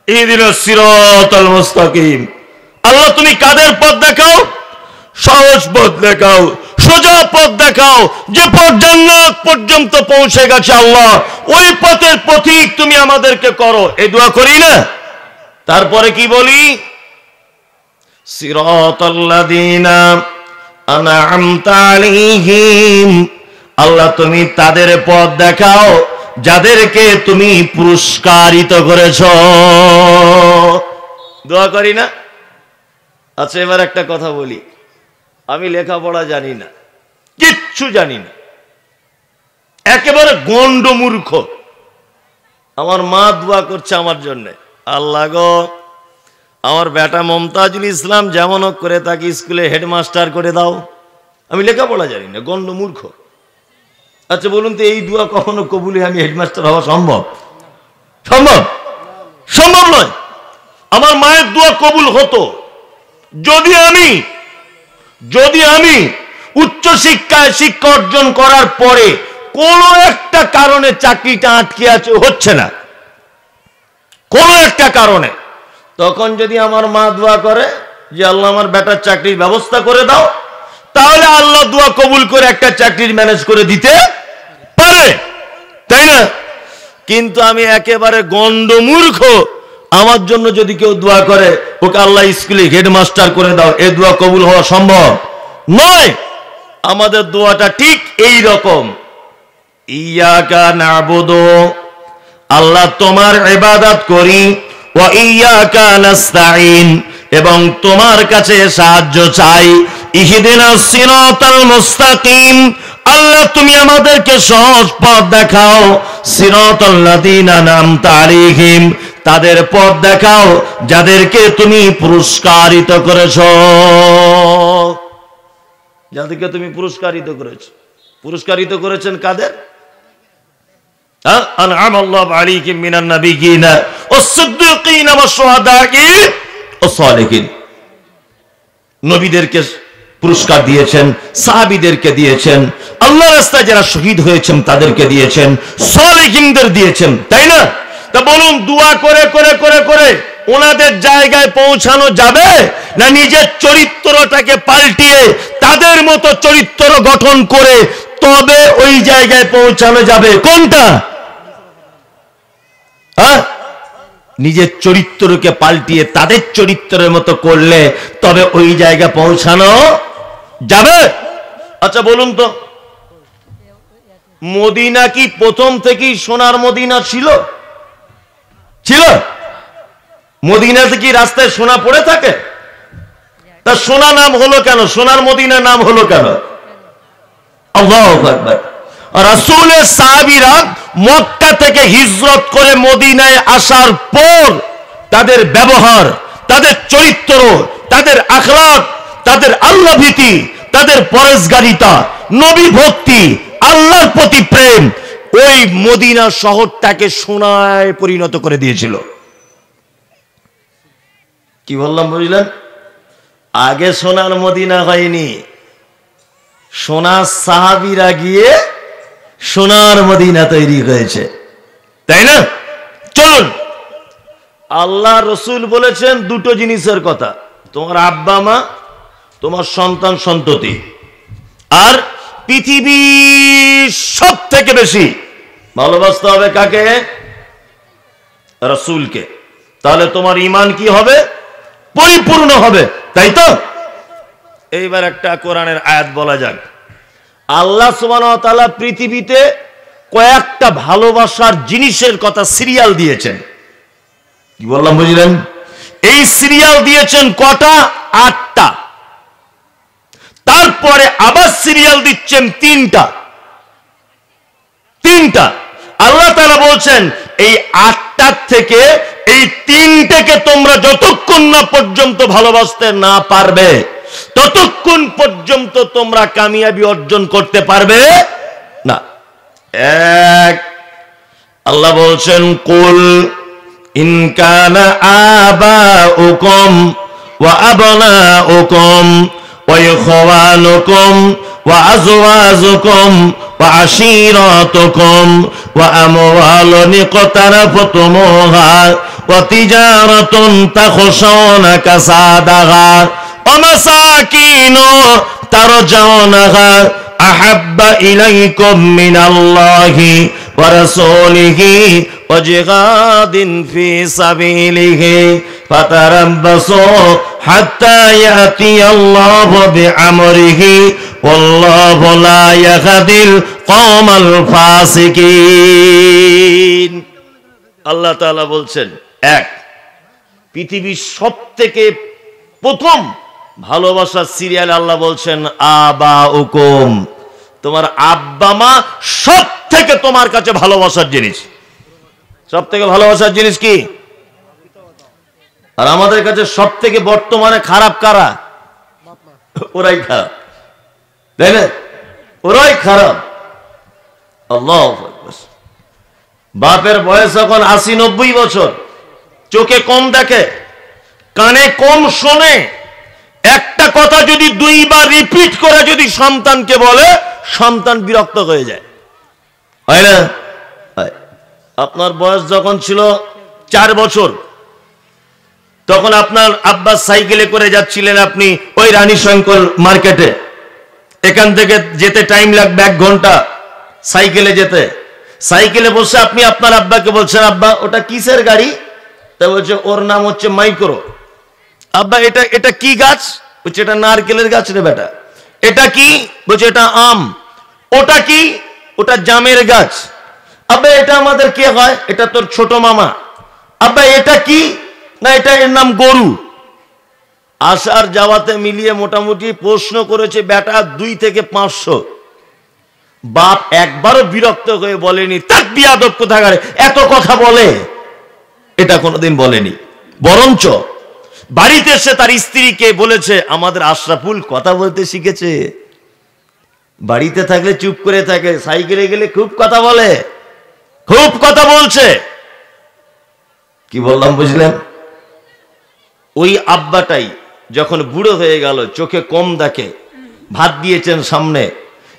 ইহদিনাস সিরাতাল মুস্তাকিম। আল্লাহ তুমি কাদের পথ দেখাও? সহজ পথ দেখাও, সোজা পথ দেখাও, যে পথ জান্নাত পর্যন্ত পৌঁছে গেছে আল্লাহ ওই পথের পথিক তুমি আমাদেরকে করো। এই দোয়া করি না? তারপরে কি বলি? সিরাতাল্লাযীনা আন'আমতা আলাইহিম। আল্লাহ তুমি তাদের পথ দেখাও যাদেরকে তুমি পুরস্কারিত করেছো। দোয়া করি না? আচ্ছা এবার একটা কথা বলি, আমি লেখাপড়া জানি না, কিচ্ছু জানি না, একেবারে গন্ড মূর্খ। আমার মা দোয়া করছে আমার জন্য, আল্লাহ গো আমার বেটা মমতাজুল ইসলাম যেমন হোক করে তাকে স্কুলে হেডমাস্টার করে দাও। আমি লেখাপড়া জানি না, গন্ড মূর্খ। আচ্ছা বলুন তো, এই দোয়া কখনো কবুলে আমি হেডমাস্টার হওয়া সম্ভব? সম্ভব? সম্ভব নয়। আমার মায়ের দোয়া কবুল হতো যদি আমি উচ্চ শিক্ষায় শিক্ষা অর্জন করার পরে কোনো একটা কারণে চাকরিটা আটকে আছে, হচ্ছে না কোনো একটা কারণে, তখন যদি আমার মা দোয়া করে যে আল্লাহ আমার বেটার চাকরির ব্যবস্থা করে দাও, তাহলে আল্লাহ দোয়া কবুল করে একটা চাকরির ম্যানেজ করে দিতে পারে, তাই না? কিন্তু আমি একেবারে গন্ডমূর্খ, আমার জন্য যদি কেউ দোয়া করে ওকে আল্লাহ স্কুলে হেডমাস্টার করে দাও, এ দোয়া কবুল হওয়া সম্ভব? নয়, আমাদের দোয়াটা ঠিক এই রকম, ইয়াকা নাবুদু, আল্লাহ তোমার ইবাদত করি, ওয়া ইয়াকা নাস্তাঈন, এবং তোমার কাছে সাহায্য চাই। ইহদিনাস সিরাতাল মুস্তাকিম, আল্লাহ তুমি আমাদেরকে সহজ পথ দেখাও। সিরাতাল লাযিনা আন'আমতা আলাইহিম, তাদের পথ দেখাও যাদেরকে তুমি পুরস্কারিত করেছো, যাদেরকে তুমি পুরস্কারিত করেছো। পুরস্কারিত করেছেন কাদের? আন'আমাল্লাহু আলাইহিম মিনান নাবিয়্যিনা ওয়াস-সিদ্দীকিনা ওয়াশ-শুহাদা'i ওয়াস-সালিহিন। নবীদেরকে পুরস্কার দিয়েছেন, সাহাবীদেরকে দিয়েছেন, আল্লাহর রাস্তায় যারা শহীদ হয়েছেন তাদেরকে দিয়েছেন, সালিহিনদের দিয়েছেন, তাই না? তা বলুন, দোয়া করে করে করে করে ওনাদের জায়গায় পৌঁছানো যাবে, না নিজের চরিত্রটাকে পাল্টিয়ে তাদের মতো চরিত্র গঠন করে তবে ওই জায়গায় পৌঁছানো যাবে? কোনটা? নিজের চরিত্রকে পাল্টিয়ে তাদের চরিত্রের মতো করলে তবে ওই জায়গায় পৌঁছানো যাবে? আচ্ছা বলুন তো, মদিনা কি প্রথম থেকেই সোনার মদিনা ছিল? ছিল? মদিনাতে কি রাস্তায় সোনা পড়ে থাকে? তা সোনা নাম হলো কেন? সোনার মদিনা নাম হলো কেন? আল্লাহু আকবার। রাসূলের সাহাবীরা মক্কা থেকে হিজরত করে মদিনায় আসার পর তাদের ব্যবহার, তাদের চরিত্র, তাদের আখলাক, তাদের আল্লাহ ভীতি, তাদের পরেশগারিতা, নবী ভক্তি, আল্লাহর প্রতি প্রেম ওই মদিনা শহরটাকে সোনায় পরিণত করে দিয়েছিল। কি বললাম বুঝলেন? আগে সোনার মদিনা হয়নি, সোনার সাহাবীরা গিয়ে সোনার মদিনা তৈরি হয়েছে, তাই না? চলুন, আল্লাহ রসুল বলেছেন দুটো জিনিসের কথা, তোমার আব্বা মা, তোমার সন্তান সন্ততি, আর পৃথিবীর সব থেকে বেশি ভালোবাসতে হবে কাকে? রসুলকে। তাহলে তোমার ঈমান কি হবে? পরিপূর্ণ হবে, তাই তো? এইবার একটা কোরআনের আয়াত বলা যাক। আল্লাহ সুবহানাহু ওয়া তাআলা পৃথিবীতে কয়েকটা ভালোবাসার জিনিসের কথা সিরিয়াল দিয়েছেন। কি বললাম বুঝলেন? এই সিরিয়াল দিয়েছেন কটা? 8টা। তারপরে আবার সিরিয়াল দিচ্ছেন 3টা। আল্লাহ তাআলা বলছেন এই 8টার থেকে এই 3টেকে তোমরা যতক্ষণ না পর্যন্ত ভালোবাসতে না পারবে ততক্ষণ পর্যন্ত তোমরা কামিয়াবি অর্জন করতে পারবে না। এক, আল্লাহ বলছেন কুল ইন কানা আবাউকুম ওয়া আবনাউকুম ওয়া ইখওয়ানুকুম ওয়া আজওয়াজুকুম ওয়া আশীরাতুকুম ওয়া আমওয়ালুন ইকতারাফতুমুহা ওয়া তিজারাতুন তাখশাউনা কাসাদাহা ওয়া মাসাকিনু তারজাউনাহা আহাব্বা ইলাইকুম মিনাল্লাহি ওয়া রাসূলিহি ওয়া জিহাদিন ফি সাবিলিহি ফাতারাব্বাসু হাত্তা ইয়াতিয়াল্লাহু বিআমরিহি ওয়াল্লাহু লা ইয়াহদিল কওমাল ফাসিকিন। আল্লাহ তাআলা বলছেন, এক, পৃথিবীর সবথেকে প্রথম ভালোবাসার সিরিয়াল আল্লাহ বলছেন আবাউকুম, তোমার আব্বা মা সব থেকে তোমার কাছে ভালোবাসার জিনিস। সব থেকে ভালোবাসার জিনিস কি? আর আমাদের কাছে সব থেকে বর্তমানে খারাপ কারা? ওরাই খারাপ, তাই না? ওরাই খারাপ। আল্লাহু আকবার। বাপের বয়স এখন 80-90 বছর, চোখে কম দেখে, কানে কম শোনে, একটা কথা যদি 2 বার রিপিট করে যদি সন্তানকে বলে সন্তান বিরক্ত হয়ে যায়, হয় না? আপনার বয়স যখন ছিল 4 বছর তখন আপনার আব্বা সাইকেলে করে যাচ্ছিলেন আপনি ওই রানী শঙ্কর মার্কেটে, এখান থেকে যেতে টাইম লাগবে 1 ঘন্টা সাইকেলে যেতে। সাইকেলে বসে আপনি আপনার আব্বাকে বলছেন, আব্বা ওটা কিসের গাড়ি? তা বলছে ওর নাম হচ্ছে মাইক্রো। আব্বা এটা কি গাছ? বলছে এটা নারকেলের গাছ রে বেটা। এটা কি? বলছে এটা আম। ওটা কি? ওটা জামের গাছ। আব্বা এটা আমাদের কে হয়? এটা তোর ছোট মামা। আব্বা এটা কি? না এটা এর নাম গরু। আসার যাওয়াতে মিলিয়ে মোটামুটি প্রশ্ন করেছে বেটা 2 থেকে 500। বাপ একবারও বিরক্ত হয়ে বলেনি তাক বিয়াদব কোথাকারে এত কথা বলে, এটা কোনোদিন বলেনি। বরঞ্চ বাড়িতে এসে তার স্ত্রীকে বলেছে আমাদের আশরাফুল কথা বলতে শিখেছে। বাড়িতে থাকলে চুপ করে থাকে, সাইকেলে গেলে খুব কথা বলে, খুব কথা বলছে। কি বললাম বুঝলেন? ওই আব্বাটাই যখন বুড়ো হয়ে গেল, চোখে কম দেখে, ভাত দিয়েছেন সামনে,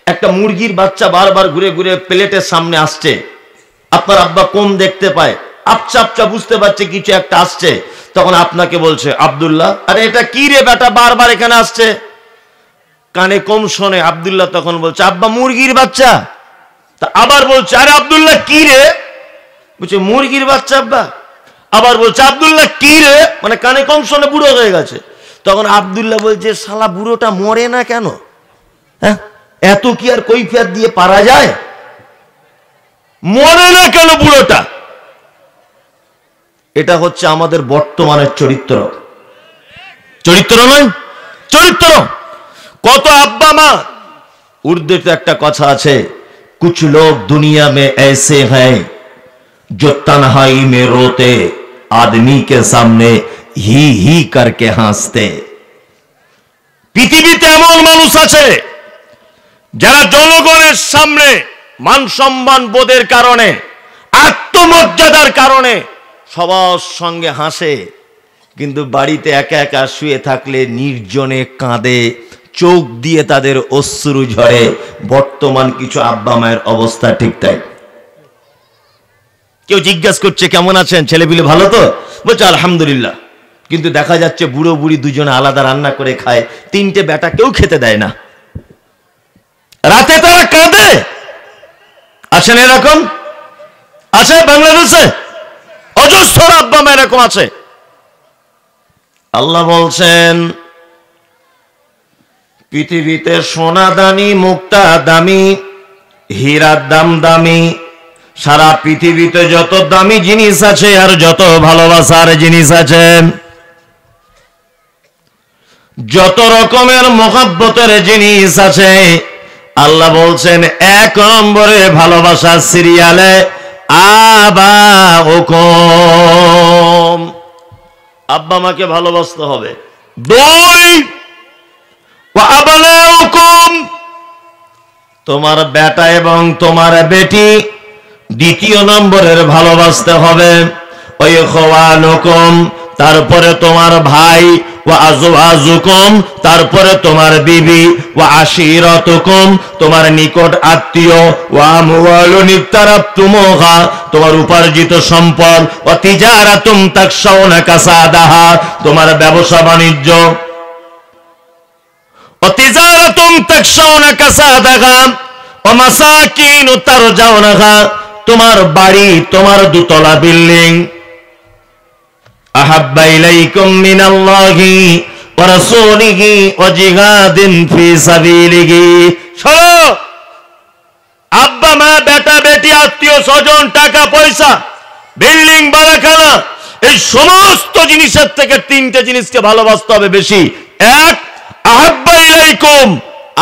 একটা মুরগির বাচ্চা বারবার ঘুরে ঘুরে প্লেটের সামনে আসছে। আপনার আব্বা কম দেখতে পায়, আপচা আপচা বুঝতে পারছে কিছু একটা আসছে, তখন আপনাকে বলছে আব্দুল্লাহ আরে এটা কি রে বেটা বারবার এখানে আসছে। কানে কম শোনে। আব্দুল্লাহ তখন বলছে আব্বা মুরগির বাচ্চা। তা আবার বলছে আরে আব্দুল্লাহ কি রে? বলছে মুরগির বাচ্চা আব্বা। আবার বলছে আব্দুল্লাহ কি রে? মানে কানে কম শোনে, বুড়ো হয়ে গেছে। তখন আব্দুল্লাহ বলছে শালা বুড়োটা মরে না কেন? হ্যাঁ, এত কি আর কৈফিয়ত দিয়ে পারা যায়? মরে না কেন বুড়োটা? এটা হচ্ছে আমাদের বর্তমানের চরিত্র। চরিত্র নয়, চরিত্র। কত আব্বা মা, উর্দুতে একটা কথা আছে, কুছ লোগ দুনিয়া মে ऐसे हैं जो तन्हाई में रोते आदमी के सामने ही ही करके হাসতে। পৃথিবীতে এমন মানুষ আছে যারা জনগণের সামনে মান সম্মান বোধের কারণে, আত্মমর্যাদার কারণে সবার সঙ্গে হাসে, কিন্তু বাড়িতে একা একা শুয়ে থাকলে নির্জনে কাঁদে, চোখ দিয়ে তাদের অশ্রু ঝরে। বর্তমান কিছু আব্বা মায়ের অবস্থা ঠিক তাই। কেউ জিজ্ঞাসা করছে কেমন আছেন, ছেলেপিলে ভালো তো? বলছে আলহামদুলিল্লাহ। কিন্তু দেখা যাচ্ছে বুড়ো বুড়ি দুজনে আলাদা রান্না করে খায়, 3টে বেটা কেউ খেতে দেয় না। রাতে তারা কাঁদে। আছেন এরকম? আছে বাংলাদেশে অজস্র আব্বা মা এরকম আছে। আল্লাহ বলছেন পৃথিবীতে সোনা দামি, মুক্তা দামি, হীরার দাম দামি, সারা পৃথিবীতে যত দামি জিনিস আছে আর যত ভালোবাসার জিনিস আছে, যত রকমের মহব্বতের জিনিস আছে, আল্লাহ বলছেন 1 নম্বরে ভালোবাসার সিরিয়ালে আবাউকুম, আব্বা মাকে ভালোবাসতে হবে। 2 ওয়া আবনাউকুম, তোমার বেটা এবং তোমার বেটি 2য় নম্বরের ভালোবাসতে হবে। ওয়া ইখওয়ানুকুম, তারপরে তোমার ভাই, ওয়া আজওয়াজুকুম, তারপরে তোমার বিবি, ওয়া আশিরাতুকুম, তোমার নিকট আত্মীয়, ওয়া আমওয়ালুন ইকতারাবতুমুহা, তোমার উপার্জিত সম্পদ, ওয়া তিজারাতুম তাকশাউনা কাসাদাহা, তোমার ব্যবসা বাণিজ্য, ওয়া তিজারাতুম তাকশাউনা কাসাদাহা, ওয়া মাসাকিন তারজাউনাহা, তোমার বাড়ি, তোমার 2 তলা বিল্ডিং। আহাব্বা ইলাইকুম মিনাল্লাহি ওয়া রাসূলিহি ওয়া জিহাদিন ফি সাবিলিহি। শোনো, আব্বা মা, বেটা বেটি, আত্মীয় স্বজন, টাকা পয়সা, বিল্ডিং বাড়াখানা, এই সমস্ত জিনিসের থেকে 3টে জিনিসকে ভালোবাসতে হবে বেশি। 1, আহাব্বা ইলাইকুম,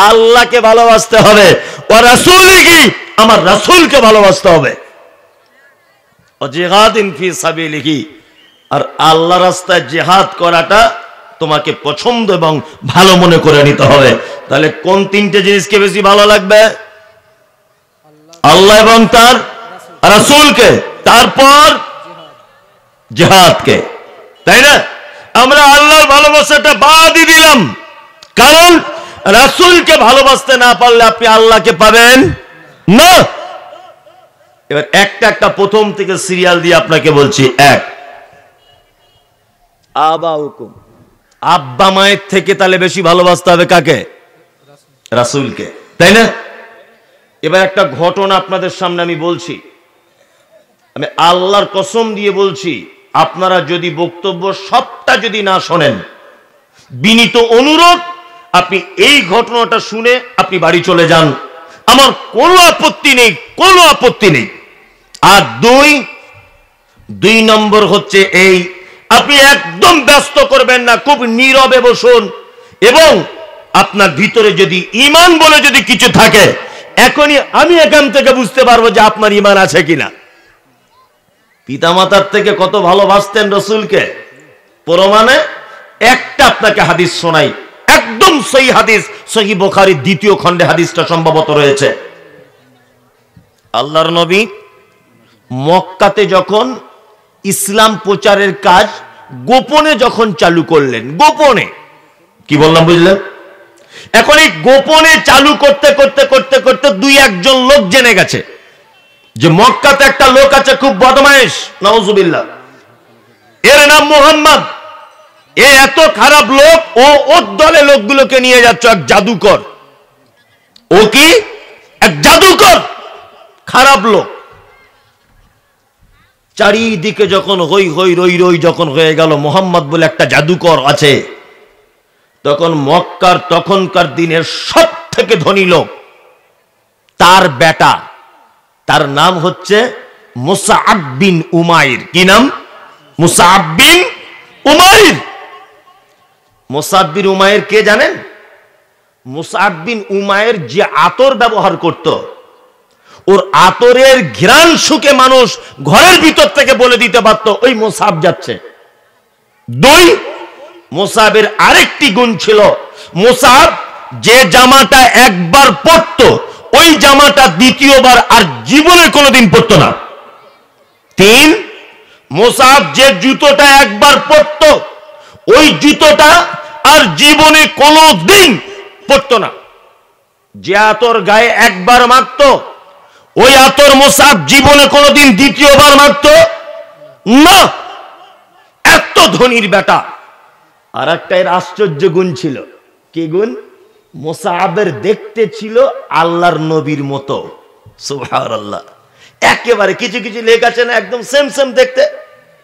আল্লাহকে ভালোবাসতে হবে, ওয়া রাসূলিহি, আমার রাসূলকে ভালোবাসতে হবে, ওয়া জিহাদিন ফি সাবিলিহি, আর আল্লাহ রাস্তায় জিহাদ করাটা তোমাকে পছন্দ এবং ভালো মনে করে নিতে হবে। তাহলে কোন 3টে জিনিসকে বেশি ভালো লাগবে? আল্লাহ এবং তার রাসূলকে, তারপর জিহাদকে, তাই না? আমরা আল্লাহর ভালোবাসাটা বাদই দিলাম, কারণ রাসূলকে ভালোবাসতে না পারলে আপনি আল্লাহকে পাবেন না। এবার একটা একটা প্রথম থেকে সিরিয়াল দিয়ে আপনাকে বলছি। 1, আবাউকুম, আব্বা মায়ের থেকে তাহলে বেশি ভালোবাসতে হবে কাকে? রাসূলকে, তাই না? এবার একটা ঘটনা আপনাদের সামনে আমি বলছি, আমি আল্লাহর কসম দিয়ে বলছি, আপনারা যদি বক্তব্য সবটা যদি না শোনেন, বিনীত অনুরোধ আপনি এই ঘটনাটা শুনে আপনি বাড়ি চলে যান, আমার কোনো আপত্তি নেই, কোনো আপত্তি নেই। আর দুই নম্বর হচ্ছে এই, আপনি একদম ব্যস্ত করবেন না, খুব নীরবে বসুন, এবং আপনার ভিতরে যদি ঈমান বলে যদি কিছু থাকে, এখনই আমি এখান থেকে বুঝতে পারবো যে আপনার ঈমান আছে কিনা। পিতামাতার থেকে কত ভালোবাসতেন রাসূলকে, প্রমাণে একটা আপনাকে হাদিস শোনাই, একদম সহি হাদিস, সহিহ বুখারীর 2য় খণ্ডে হাদিসটা সম্ভবত রয়েছে। আল্লাহর নবী মক্কাতে যখন ইসলাম প্রচারের কাজ গোপনে যখন চালু করলেন, গোপনে, কি বললাম বুঝলেন? এখন এই গোপনে চালু করতে করতে করতে করতে 2-1 লোক জেনে গেছে যে মক্কাতে একটা লোক আছে খুব বদমাইশ, নাউজুবিল্লাহ, এর নাম মুহাম্মদ, এ এত খারাপ লোক, ও ওর দলে লোকগুলোকে নিয়ে যাচ্ছে, এক জাদুকর। ও কি? এক জাদুকর, খারাপ লোক। চারিদিকে যখন হই হই রই রই যখন হয়ে গেল মুহাম্মদ বলে একটা জাদুকর আছে, তখন মক্কার তখনকার দিনের সব থেকে ধনী লোক, তার বেটা, তার নাম হচ্ছে মুসআব বিন উমাইর। কি নাম? মুসআব বিন উমাইর। মুসআব বিন উমাইর কে জানেন? মুসআব বিন উমাইর যে আতর ব্যবহার করত, ওর আতরের ঘ্রাণ শুকে মানুষ ঘরের ভিতর থেকে বলে দিতে পারত ওই মুসআব যাচ্ছে। মুসআবের আরেকটি গুণ ছিল, মুসআব যে জামাটা একবার পরত, ওই জামাটা দ্বিতীয়বার আর জীবনে কোনোদিন পরত না। 3, মুসআব যে জুতোটা একবার পরত, ওই জুতোটা আর জীবনে কোনোদিন পরত না। যে আতর গায়ে একবার মাখত, ওই আতর মুসআব জীবনে কোনোদিন দ্বিতীয়বার মাখত না। এত ধনীর বেটা। আর একটা এর আশ্চর্য গুণ ছিল। কি গুণ? মুসআবের দেখতে ছিল আল্লাহর নবীর মতো। সুবহানাল্লাহ। একেবারে কিছু কিছু লেখ আছে না, একদম সেম সেম দেখতে,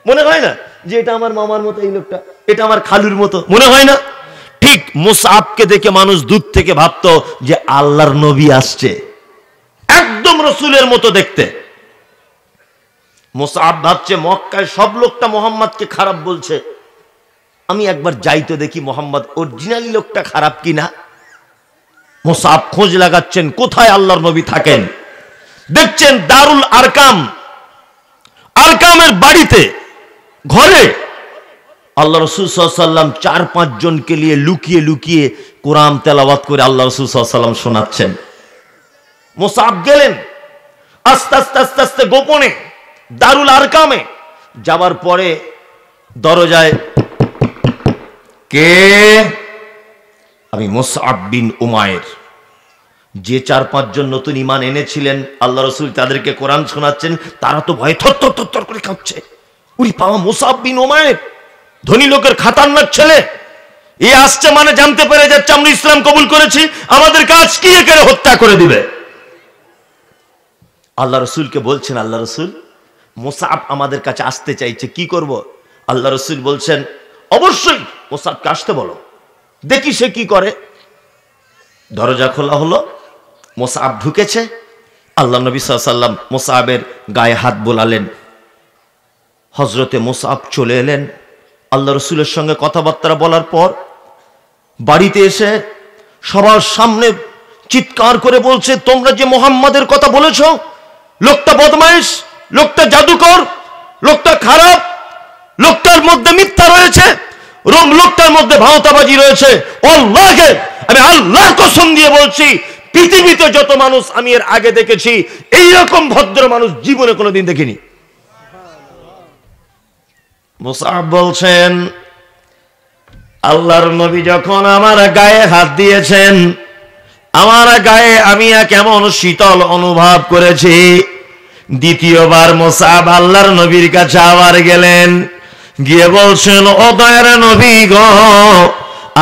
মনে হয় না যে এটা আমার মামার মতো, এই লোকটা এটা আমার খালুর মতো, মনে হয় না? ঠিক মুসআবকে দেখে মানুষ দূর থেকে ভাবতো যে আল্লাহর নবী আসছে, একদম রাসূলের মতো দেখতে। মুসআব ভাবছে মক্কায় সব লোকটা মুহাম্মদকে খারাপ বলছে, আমি একবার যাই তো দেখি মুহাম্মদ অরিজিনালি লোকটা খারাপ কিনা। মুসআব খোঁজ লাগাচ্ছেন কোথায় আল্লাহর নবী থাকেন। দেখছেন দারুল আরকাম, আরকামের বাড়িতে ঘরে আল্লাহ রাসূল সাল্লাল্লাহু আলাইহি ওয়াসাল্লাম 4-5 জনকে নিয়ে লুকিয়ে লুকিয়ে কোরআন তেলাওয়াত করে আল্লাহ রাসূল সাল্লাল্লাহু আলাইহি ওয়াসাল্লাম শোনাচ্ছেন। মুসআব গেলেন আস্তে আস্তে আস্তে আস্তে গোপনে দারুল আরকামে। যাবার পরে দরজায়, কে? আমি মুসআব বিন উমাইর। যে 4-5 জন নতুন ঈমান এনেছিলেন, আল্লাহ রাসূল তাদেরকে কোরআন শোনাচ্ছেন, তারা তো ভয়ে থরথর করে কাঁপছে। উনি পাওয়া মুসআব বিন উমাইর, ধনী লোকের খাতারনাক ছেলে, এ আসছে মানে জানতে পেরে যাচ্ছে আমরা ইসলাম কবুল করেছি, আমাদের কাজ কি একে হত্যা করে দিবে। আল্লাহ রাসূলকে বলছেন, আল্লাহ রাসূল মুসআব আমাদের কাছে আসতে চাইছে, কি করব? আল্লাহ রাসূল বলছেন, অবশ্যই মুসআবকে আসতে বলো, দেখি সে কি করে। দরজা খোলা হলো, মুসআব ঢুকেছে। আল্লাহ নবী সাল্লাল্লাহু আলাইহি ওয়াসাল্লাম মুসআবের গায়ে হাত বোলালেন। হযরতে মুসআব চলে এলেন, আল্লাহ রাসূলের সঙ্গে কথাবার্তা বলার পর বাড়িতে এসে সবার সামনে চিৎকার করে বলছে, তোমরা যে মুহাম্মাদের কথা বলেছ, লোকটা বদমাইশ, লোকটা জাদুকর, লোকটা খারাপ, লোকটার মধ্যে মিথ্যা রয়েছে, লোকটার মধ্যে ভাওতাবাজি রয়েছে। আল্লাহকে, আমি আল্লাহর কসম দিয়ে বলছি, পৃথিবীতে যত মানুষ আমি এর আগে দেখেছি, এইরকম ভদ্র মানুষ জীবনে কোনোদিন দেখিনি। মুসআব বলছেন, আল্লাহর নবী যখন আমার গায়ে হাত দিয়েছেন, আমার গায়ে আমি কেমন শীতল অনুভব করেছি। দ্বিতীয়বার মুসআব আল্লাহর নবীর কাছে আবার গেলেন, গিয়ে বলছেন, ও দয়ার নবী গো,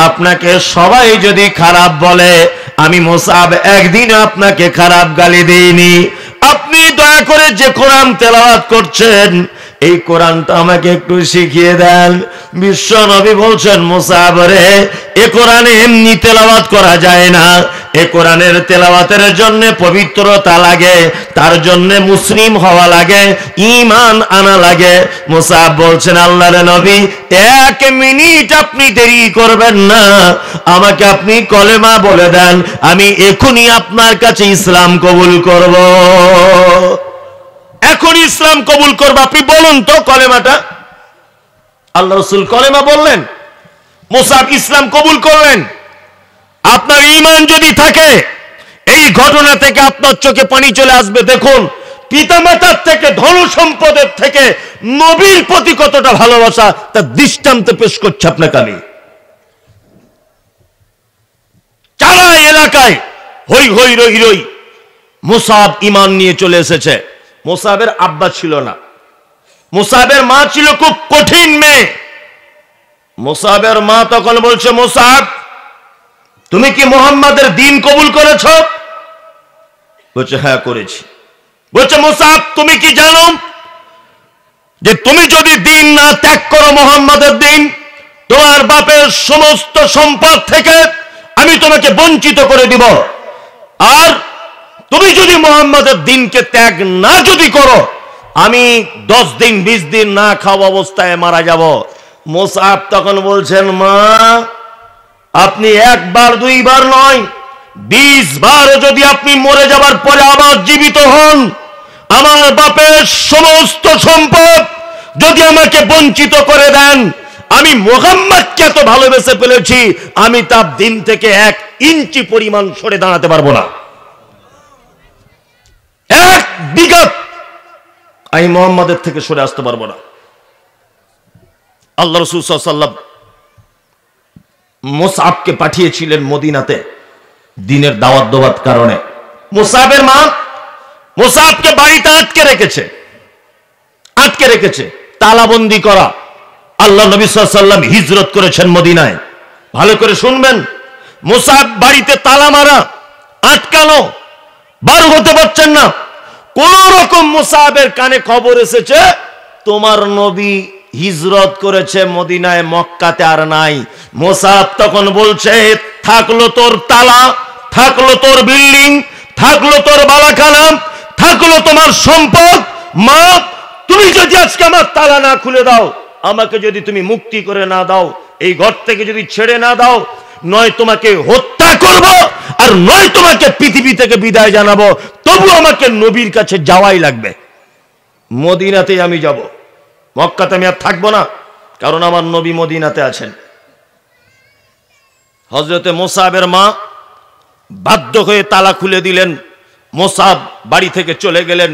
আপনাকে সবাই যদি খারাপ বলে, আমি মুসআব একদিন আপনাকে খারাপ গালি দেইনি। আপনি দয়া করে যে কোরআন তেলাওয়াত করছেন, এই কোরআনটা আমাকে একটু শিখিয়ে দেন। বিশ্ব নবী বলছেন, মুসাব রে, এ কোরআনে এমনি তেলাওয়াত করা যায় না, এ কোরআনের তেলাওয়াতের জন্য পবিত্রতা লাগে, তার জন্য মুসলিম হওয়া লাগে, ঈমান আনা লাগে। মুসাব বলছেন, আল্লাহর নবী, 1 মিনিট আপনি দেরি করবেন না, আমাকে আপনি কলেমা বলে দেন, আমি এখনই আপনার কাছে ইসলাম কবুল করব। এখন ইসলাম কবুল করব। আপনি বলুন তো কলেমাটা। আল্লাহ রাসূল কলেমা বললেন, মুসাব ইসলাম কবুল করলেন। আপনার ঈমান যদি থাকে, এই ঘটনা থেকে আপনার চোখে পানি চলে আসবে। দেখুন, পিতামাতার থেকে, ধন সম্পদের থেকে নবীর প্রতি কতটা ভালোবাসা, তার দৃষ্টান্ত পেশ করছে আপনাকে আমি। চারা এলাকায় হই হই রই রই, মুসাব ঈমান নিয়ে চলে এসেছে। মুসাবের আব্বা ছিল না, মুসাবের মা ছিল খুব কঠিন মেয়ে। মুসাবের মা তখন বলছে, মুসাব, তুমি কি মুহাম্মাদের দ্বীন কবুল করেছ? বলছে, হ্যাঁ করেছি। বলছে, মুসাব, তুমি কি জানো যে তুমি যদি দ্বীন না ত্যাগ করো, মুহাম্মাদের দ্বীন, তোমার বাপের সমস্ত সম্পদ থেকে আমি তোমাকে বঞ্চিত করে দিব, আর তুমি যদি মুহাম্মাদের দ্বীনকে ত্যাগ না যদি করো, আমি 10 দিন 20 দিন না খাওয়া অবস্থায় মারা যাব। মুসাব তখন বলছেন, মা, আপনি 1 বার 2 বার নয়, 20 বার যদি আপনি মরে যাবার পরে আবার জীবিত হন, আমার বাপের সমস্ত সম্পদ যদি আমাকে বঞ্চিত করে দেন, আমি মুহাম্মদকে এত ভালোবেসে ফেলেছি, আমি তার দিন থেকে 1 ইঞ্চি পরিমাণ সরে দাঁড়াতে পারবো না। 1 বিঘত আমি মুহাম্মাদের থেকে সরে আসতে পারবো না। আল্লাহ রাসূল সাল্লাল্লাহু আলাইহি ওয়াসাল্লাম মুসআবকে পাঠিয়েছিলেন মদিনাতে দ্বীনের দাওয়াত দেওয়ার কারণে। মুসআবের মা মুসআবকে বাড়িতে আটকে রেখেছে, তালাবন্দি করা। আল্লাহ নবী সাল্লাল্লাহু আলাইহি ওয়াসাল্লাম হিজরত করেছেন মদিনায়। ভালো করে শুনবেন, মুসআব বাড়িতে তালা মারা, আটকানো, বার হতে পারছেন না। কোন রকম মুসআবের কানে খবর এসেছে তোমার নবী হিজরত করেছে মদিনায়, মক্কাতে আর নাই। মুসআব তখন বলছে, থাকলো তোর তালা, থাকলো তোর বিল্ডিং, থাকলো তোর বালাখানা, থাকলো তোমার সম্পদ, মা, তুমি যদি আজকে আমার তালা না খুলে দাও, আমাকে যদি তুমি মুক্তি করে না দাও, এই ঘর থেকে যদি ছেড়ে না দাও, নয় তোমাকে হত্যা করব, আর নয় তোমাকে পৃথিবী থেকে বিদায় জানাবো, তবু আমাকে নবীর কাছে যাওয়াই লাগবে। মদিনাতে আমি যাব, মক্কাতে আমি আর থাকবো না, কারণ আমার নবী মদিনাতে আছেন। হযরতে মুসআবের মা বাধ্য হয়ে তালা খুলে দিলেন। মুসআব বাড়ি থেকে চলে গেলেন,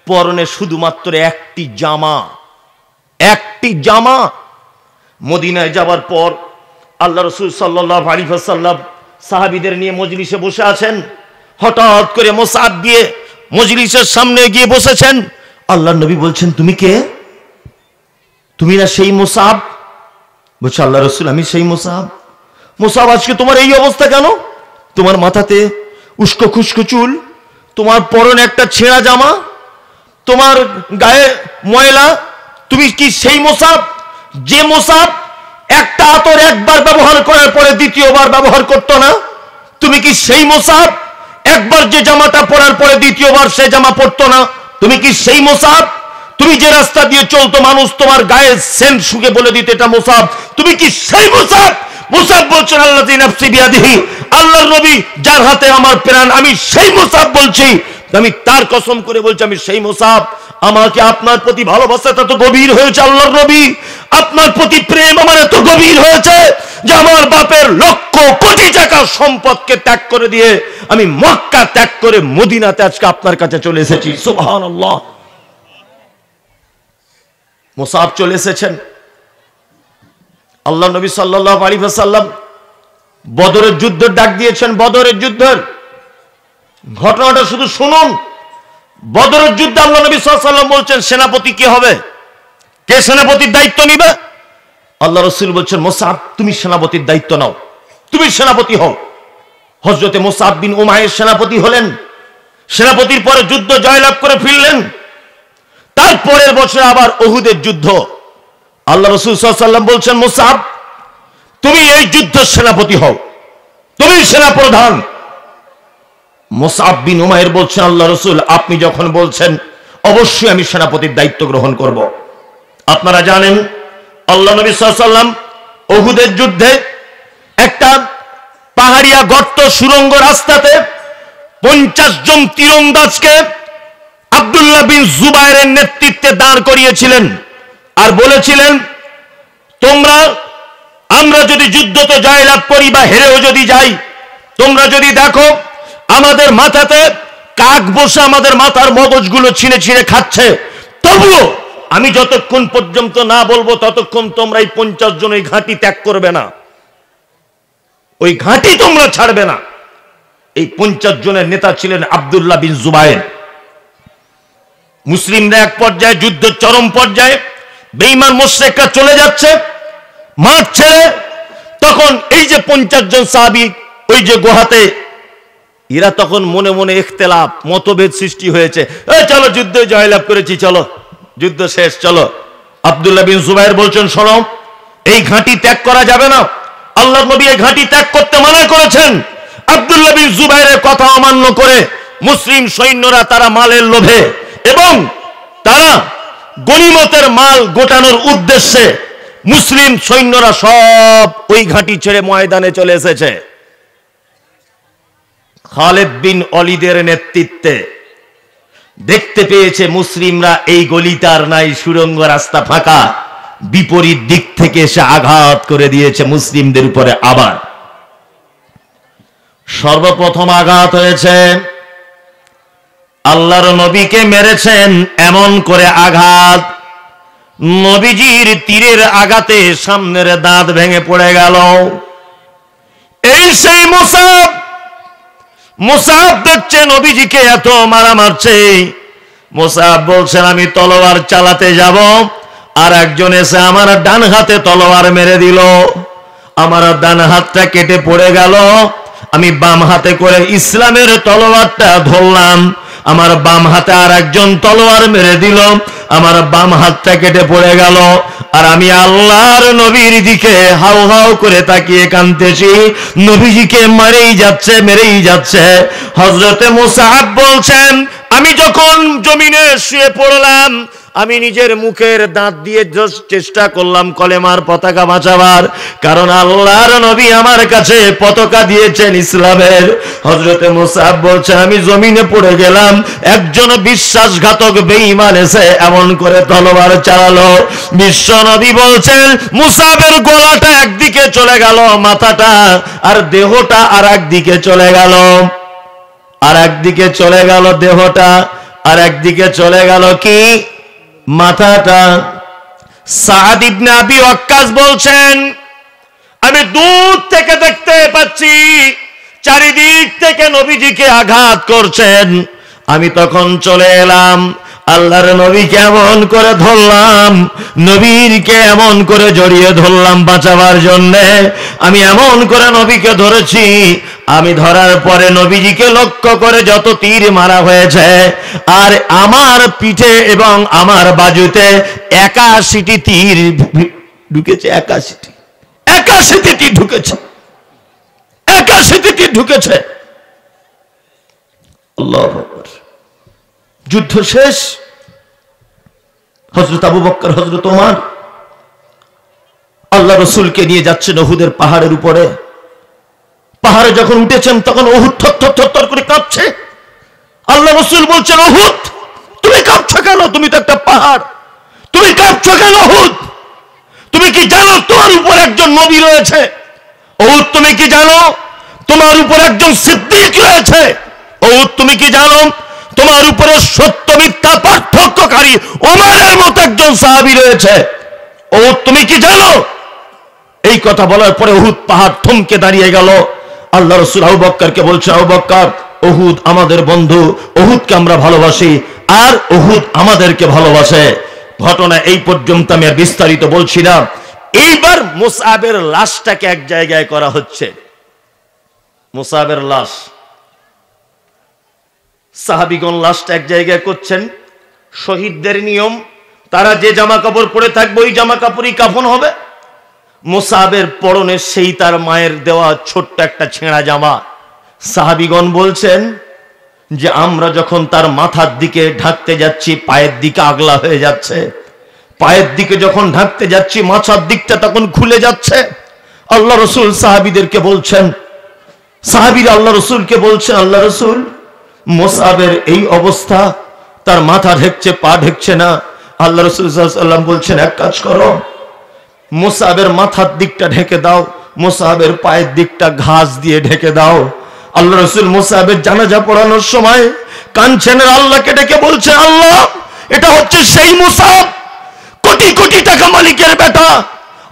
পরনে শুধুমাত্র একটি জামা। মদিনায় যাবার পর আল্লাহ রাসূল সাল্লাল্লাহু আলাইহি ওয়াসাল্লাম সাহাবীদের নিয়ে মজলিসে বসে আছেন। হঠাৎ করে মুসআব গিয়ে মজলিসের সামনে গিয়ে বসেছেন। আল্লাহর নবী বলছেন, তুমি কে? তুমি না সেই মুসআব? বলছে, আল্লাহ রাসূল, আমি সেই মুসআব। মুসআব, আজকে তোমার এই অবস্থা কেন? তোমার মাথাতে উস্কো খুস্কো চুল, তোমার পরনে একটা ছেঁড়া জামা, তোমার গায়ে ময়লা, তুমি কি সেই মুসআব যে মুসআব একটা আতর একবার ব্যবহার করার পরে দ্বিতীয়বার ব্যবহার করতো না? তুমি কি সেই মুসআব একবার যে জামাটা পরার পরে দ্বিতীয়বার সেই জামা পরতো না? তুমি কি সেই মুসআব তুমি যে রাস্তা দিয়ে চলতো মানুষ তোমার গায়ে সেন্ট শুকে বলে দিতে এটা মুসআব? তুমি কি সেই মুসআব? মুসআব বলছেন, আল্লাযী নাফসি বিয়াদিহি, আল্লাহর নবী যার হাতে আমার প্রাণ, আমি সেই মুসআব বলছি, আমি তার কসম করে বলছি আমি সেই মুসআব। আমাকে আপনার প্রতি ভালোবাসা এত গভীর হয়েছে আল্লাহর নবী, আপনার প্রতি প্রেম আমার এত গভীর হয়েছে যে আমার বাপের লক্ষ কোটি টাকা সম্পদকে ত্যাগ করে দিয়ে আমি মক্কা ত্যাগ করে মদিনাতে আজকে আপনার কাছে চলে এসেছি। সুবহানাল্লাহ। মুসআব চলে এসেছেন। আল্লাহ নবী সাল্লাল্লাহু আলাইহি ওয়াসাল্লাম বদরের যুদ্ধের ডাক দিয়েছেন। বদরের যুদ্ধের ঘটনাটা শুধু শুনুন। বদরের যুদ্ধে আল্লাহ নবী সাল্লাল্লাহু আলাইহি ওয়াসাল্লাম বলছেন, সেনাপতি কে হবে? কে সেনাপতির দায়িত্ব নিবে? আল্লাহ রাসূল বলছেন, মুসআব, তুমি সেনাপতির দায়িত্ব নাও, তুমি সেনাপতি হও। হযরতে মুসআব বিন উমাইর সেনাপতি হলেন। সেনাপতির পরে যুদ্ধ জয়লাভ করে ফিরলেন। তারপরের বছর আবার উহুদের যুদ্ধ। আল্লাহ রাসূল সাল্লাল্লাহু আলাইহি ওয়াসাল্লাম বলছেন, মুসআব তুমি এই যুদ্ধের সেনাপতি হও, তুমি সেনাপ্রধান। মুসআব বিন উমাইর বলছেন, আল্লাহ রাসূল আপনি যখন বলছেন অবশ্যই আমি সেনাপতির দায়িত্ব গ্রহণ করব। আপনারা জানেন আল্লাহ নবী সাল্লাল্লাহু আলাইহি ওয়াসাল্লাম উহুদের যুদ্ধে একটা পাহাড়িয়া গর্ত সুড়ঙ্গ রাস্তাতে 50 জন তীরন্দাজকে আব্দুল্লাহ বিন জুবায়েরের নেতৃত্বে দাঁড় করিয়েছিলেন আর বলেছিলেন, আমরা যদি যুদ্ধতে জয়লাভ করি বা হেরেও যদি যাই, তোমরা যদি দেখো আমাদের মাথাতে কাক বসে আমাদের মাথার মগজগুলো ছিঁড়ে ছিঁড়ে খাচ্ছে, তবুও আমি যতক্ষণ পর্যন্ত না বলবো ততক্ষণ তোমরা এই 50 জন ওই ঘাঁটি ত্যাগ করবে না, ওই ঘাঁটি তোমরা ছাড়বে না। এই 50 জনের নেতা ছিলেন আব্দুল্লাহ বিন জুবায়ের। মুসলিমরা এক পর্যায়ে যুদ্ধের চরম পর্যায়ে বেঈমান মুশরিকরা চলে যাচ্ছে মাঠ ছেড়ে, তখন এই যে 50 জন সাহাবী ওই যে গুহাতে, এরা তখন মনে মনে ইখতিলাফ মতভেদ সৃষ্টি হয়েছে, এই চলো যুদ্ধে জয়লাভ করেছি, চলো যুদ্ধ শেষ, চলো। আব্দুল্লাহ বিন জুবায়ের বলছেন, শোনো এই ঘাঁটি ত্যাগ করা যাবে না, আল্লাহর নবী এই ঘাঁটি ত্যাগ করতে মানা করেছেন। আব্দুল্লাহ বিন জুবায়েরের কথা অমান্য করে মুসলিম সৈন্যরা তারা মালের লোভে এবং তারা গনিমতের মাল গোটানোর উদ্দেশ্যে মুসলিম সৈন্যরা সব ওই ঘাঁটি ছেড়ে ময়দানে চলে এসেছে। খালিদ বিন ওয়ালিদের নেতৃত্বে দেখতে পেয়েছে মুসলিমরা এই গলিটার নাই, সুড়ঙ্গ রাস্তা ফাঁকা, বিপরীত দিক থেকে এসে আঘাত করে দিয়েছে মুসলিমদের উপরে। আবার সর্বপ্রথম আঘাত হয়েছে আল্লাহর নবীকে মেরেছেন এমন করে আঘাত, নবীজির তীরের আঘাতে সামনের দাঁত ভেঙে পড়ে গেল। এই সেই মুসাব দেখছে নবীজিকে এত মারা মারছে, মুসাব বলছেন আমি তলোয়ার চালাতে যাব, আর একজন এসে আমার ডান হাতে তলোয়ার মেরে দিল, আমার ডান হাতটা কেটে পড়ে গেল। আমি বাম হাতে করে ইসলামের তলোয়ারটা ধরলাম, আমার বাম হাতে আর একজন তলোয়ার মেরে দিল, আমার বাম হাতটা কেটে পড়ে গেল। আর আমি আল্লাহর নবীর দিকে হাউ হাউ করে তাকিয়ে কাঁদতেছি, নবীজিকে মেরেই যাচ্ছে। হযরতে মুসআব বলছেন, আমি যখন জমিনে শুয়ে পড়লাম, আমি নিজের মুখের দাঁত দিয়ে চেষ্টা করলাম কলেমার পতাকা বাঁচাবার, কারণ আল্লাহর নবী আমার কাছে পতাকা দিয়েছেন ইসলামের। হযরতে মুসআব বলছেন, আমি জমিনে পড়ে গেলাম, একজন বিশ্বাসঘাতক বেঈমান এসে এমন করে তলোয়ার চালালো। বিশ্ব নবী বলছেন, মুসআবের গলাটা একদিকে চলে গেল, মাথাটা আর দেহটা আর একদিকে চলে গেল, আর একদিকে চলে গেল দেহটা, আর একদিকে চলে গেল কি মাথাটা। সাদ ইবনে আবি ওয়াক্কাস বলছেন, আমি দূর থেকে দেখতে পাচ্ছি চারিদিক থেকে নবীজিকে আঘাত করছেন। আমি তখন চলে এলাম, আল্লাহর নবীকে এমন করে ধরলাম, নবীকে এমন করে জড়িয়ে ধরলাম বাঁচাবার জন্যে। আমি এমন করে নবীকে ধরেছি, আমি ধরার পরে নবীজিকে লক্ষ্য করে যত তীর মারা হয়েছে, আর আমার পিঠে এবং আমার বাজুতে 81টি তীর ঢুকেছে। 81টি তীর ঢুকেছে, 81টি তীর ঢুকেছে। আল্লাহু আকবার। যুদ্ধ শেষ। হযরত আবু বকর, হযরত ওমর আল্লাহ রাসূলকে নিয়ে যাচ্ছেন উহুদের পাহাড়ের উপরে। পাহাড়ে যখন উঠেছেন তখন উহুদ থরথর করে কাঁপছে। আল্লাহ রাসূল বলছেন, উহুদ তুমি কাঁপছো কেন? তুমি তো একটা পাহাড়, তুমি কাঁপছো কেন উহুদ? তুমি কি জানো তোমার উপর একজন নবী রয়েছে? উহুদ তুমি কি জানো তোমার উপর একজন সিদ্দিক রয়েছে? উহুদ তুমি কি জানো তোমার উপরে সত্য মিথ্যা পার্থক্যকারী ওমরের মতো একজন সাহাবী রয়েছে? উহুদ তুমি কি জানো? এই কথা বলার পরে উহুদ পাহাড় থমকে দাঁড়িয়ে গেল। আল্লাহ রাসূল আবু বকরকে বলছে, আবু বকর উহুদ আমাদের বন্ধু, উহুদকে আমরা ভালোবাসি, আর উহুদ আমাদেরকে ভালোবাসে। ঘটনা এই পর্যন্ত আমি আর বিস্তারিত বলছি না। এইবার মুসআবের লাশটাকে এক জায়গায় করা হচ্ছে। মুসআবের লাশ, সাহাবীগণ লাশটা এক জায়গায় করছেন। শহীদদের নিয়ম, তারা যে জামা কাপড় পরে থাকবে ওই জামা কাপড়ই কাফন হবে। মুসাবের পরনে সেই তার মায়ের দেওয়া ছোট্ট একটা ছেঁড়া জামা। সাহাবীগণ বলছেন যে আমরা যখন তার মাথার দিকে ঢাকতে যাচ্ছি পায়ের দিকে আগলা হয়ে যাচ্ছে, পায়ের দিকে যখন ঢাকতে যাচ্ছি মাথার দিকটা তখন খুলে যাচ্ছে। আল্লাহ রসুল সাহাবীদেরকে বলছেন, সাহাবীরা আল্লাহ রসুলকে বলছেন, আল্লাহ রসুল মুসাবের এই অবস্থা, তার মাথা ঢেকছে পা ঢেকছে না। আল্লাহ রসুল সাল্লাল্লাহু আলাইহি ওয়াসাল্লাম বলছেন এক কাজ করো, মুসাবের মাথার দিকটা ঢেকে দাও, মুসাবের পায়ের দিকটা ঘাস দিয়ে ঢেকে দাও। আল্লাহ রসুল মুসাবের জানাজা পড়ানোর সময় কাঁদছেন, আল্লাহকে ডেকে বলছে, আল্লাহ এটা হচ্ছে সেই মুসাব, কোটি কোটি টাকা মালিকের বেটা।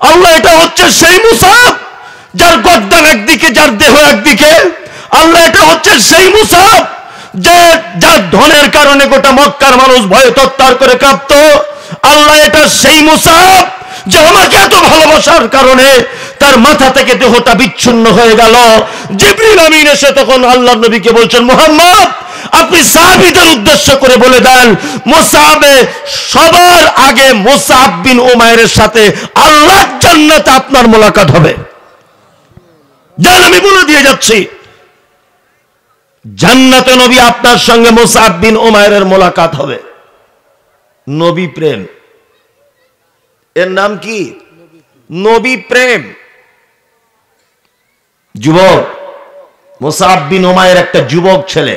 আল্লাহ এটা হচ্ছে সেই মুসাব যার গর্দান একদিকে যার দেহ একদিকে। আল্লাহ এটা হচ্ছে সেই মুসাব যে যার ধনের কারণে গোটা মক্কার মানুষ ভয়ে তত্তার করে কাঁপত। আল্লাহ এটা সেই মুসাব যে আমাকে এত ভালোবাসার কারণে তার মাথা থেকে দেহটা বিচ্ছিন্ন হয়ে গেল। জিবরিল আমিন এসে তখন আল্লাহর নবীকে বলছেন, মুহাম্মদ আপনি সাহাবীদের উদ্দেশ্য করে বলে দেন, মুসাবে সবার আগে মুসআব বিন উমাইরের সাথে আল্লাহর জান্নাতে আপনার মোলাকাত হবে। জান আমি বলে দিয়ে যাচ্ছি, জান্নাতে নবী আপনার সঙ্গে মুসআব বিন উমাইরের মোলাকাত হবে। নবী প্রেম, এর নাম কি? নবী প্রেম। যুবক মুসআব বিন উমাইর একটা যুবক ছেলে,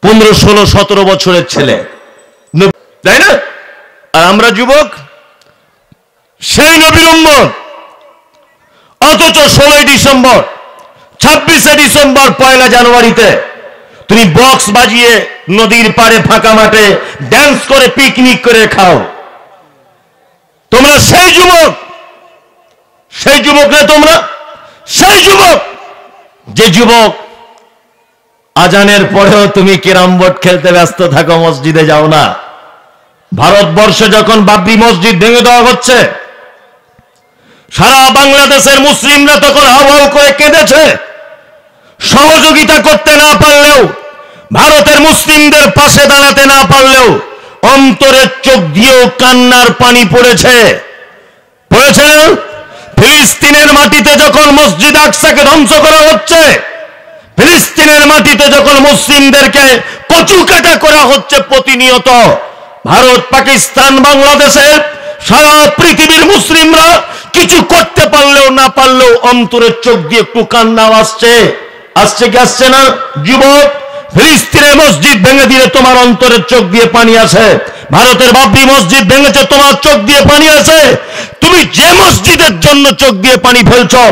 15, 16, 17 বছরের ছেলে, তাই না? আর আমরা যুবক, সেই নবীর উম্মত। অথচ 16 ডিসেম্বর, 26শে ডিসেম্বর, 1 জানুয়ারিতে তুমি বক্স বাজিয়ে নদীর পাড়ে ফাঁকা মাঠে ড্যান্স করে পিকনিক করে খাও। তোমরা সেই যুবক, সেই যুবক না তোমরা, সেই যুবক যে যুবক আজানের পরেও তুমি ক্যারাম বোর্ড খেলতে ব্যস্ত থাকো, মসজিদে যাও না। ভারতবর্ষে যখন বাবরি মসজিদ ভেঙে দেওয়া হচ্ছে, সারা বাংলাদেশের মুসলিমরা তখন হাওয়াও করে কেঁদেছে। সহযোগিতা করতে না পারলেও, ভারতের মুসলিমদের পাশে দাঁড়াতে না পারলেও অন্তরের চোখ দিয়েও কান্নার পানি পড়েছে, পড়েছে না? ফিলিস্তিনের মাটিতে যখন মসজিদ আকসাকে ধ্বংস করা হচ্ছে, ফিলিস্তিনের মাটিতে যখন মুসলিমদেরকে কচুকাটা করা হচ্ছে প্রতিনিয়ত, ভারত, পাকিস্তান, বাংলাদেশের সারা পৃথিবীর মুসলিমরা কিছু করতে পারলেও না পারলেও অন্তরের চোখ দিয়ে একটু কান্নাও আসছে। আসছে কি আসছে না? যুবক, ফিলিস্তিনের মসজিদ ভেঙে দিলে তোমার অন্তরের চোখ দিয়ে পানি আসে। ভারতের বাবরি মসজিদ ভেঙেছে, তোমার চোখ দিয়ে পানি আসে। তুমি যে মসজিদের জন্য চোখ দিয়ে পানি ফেলছো,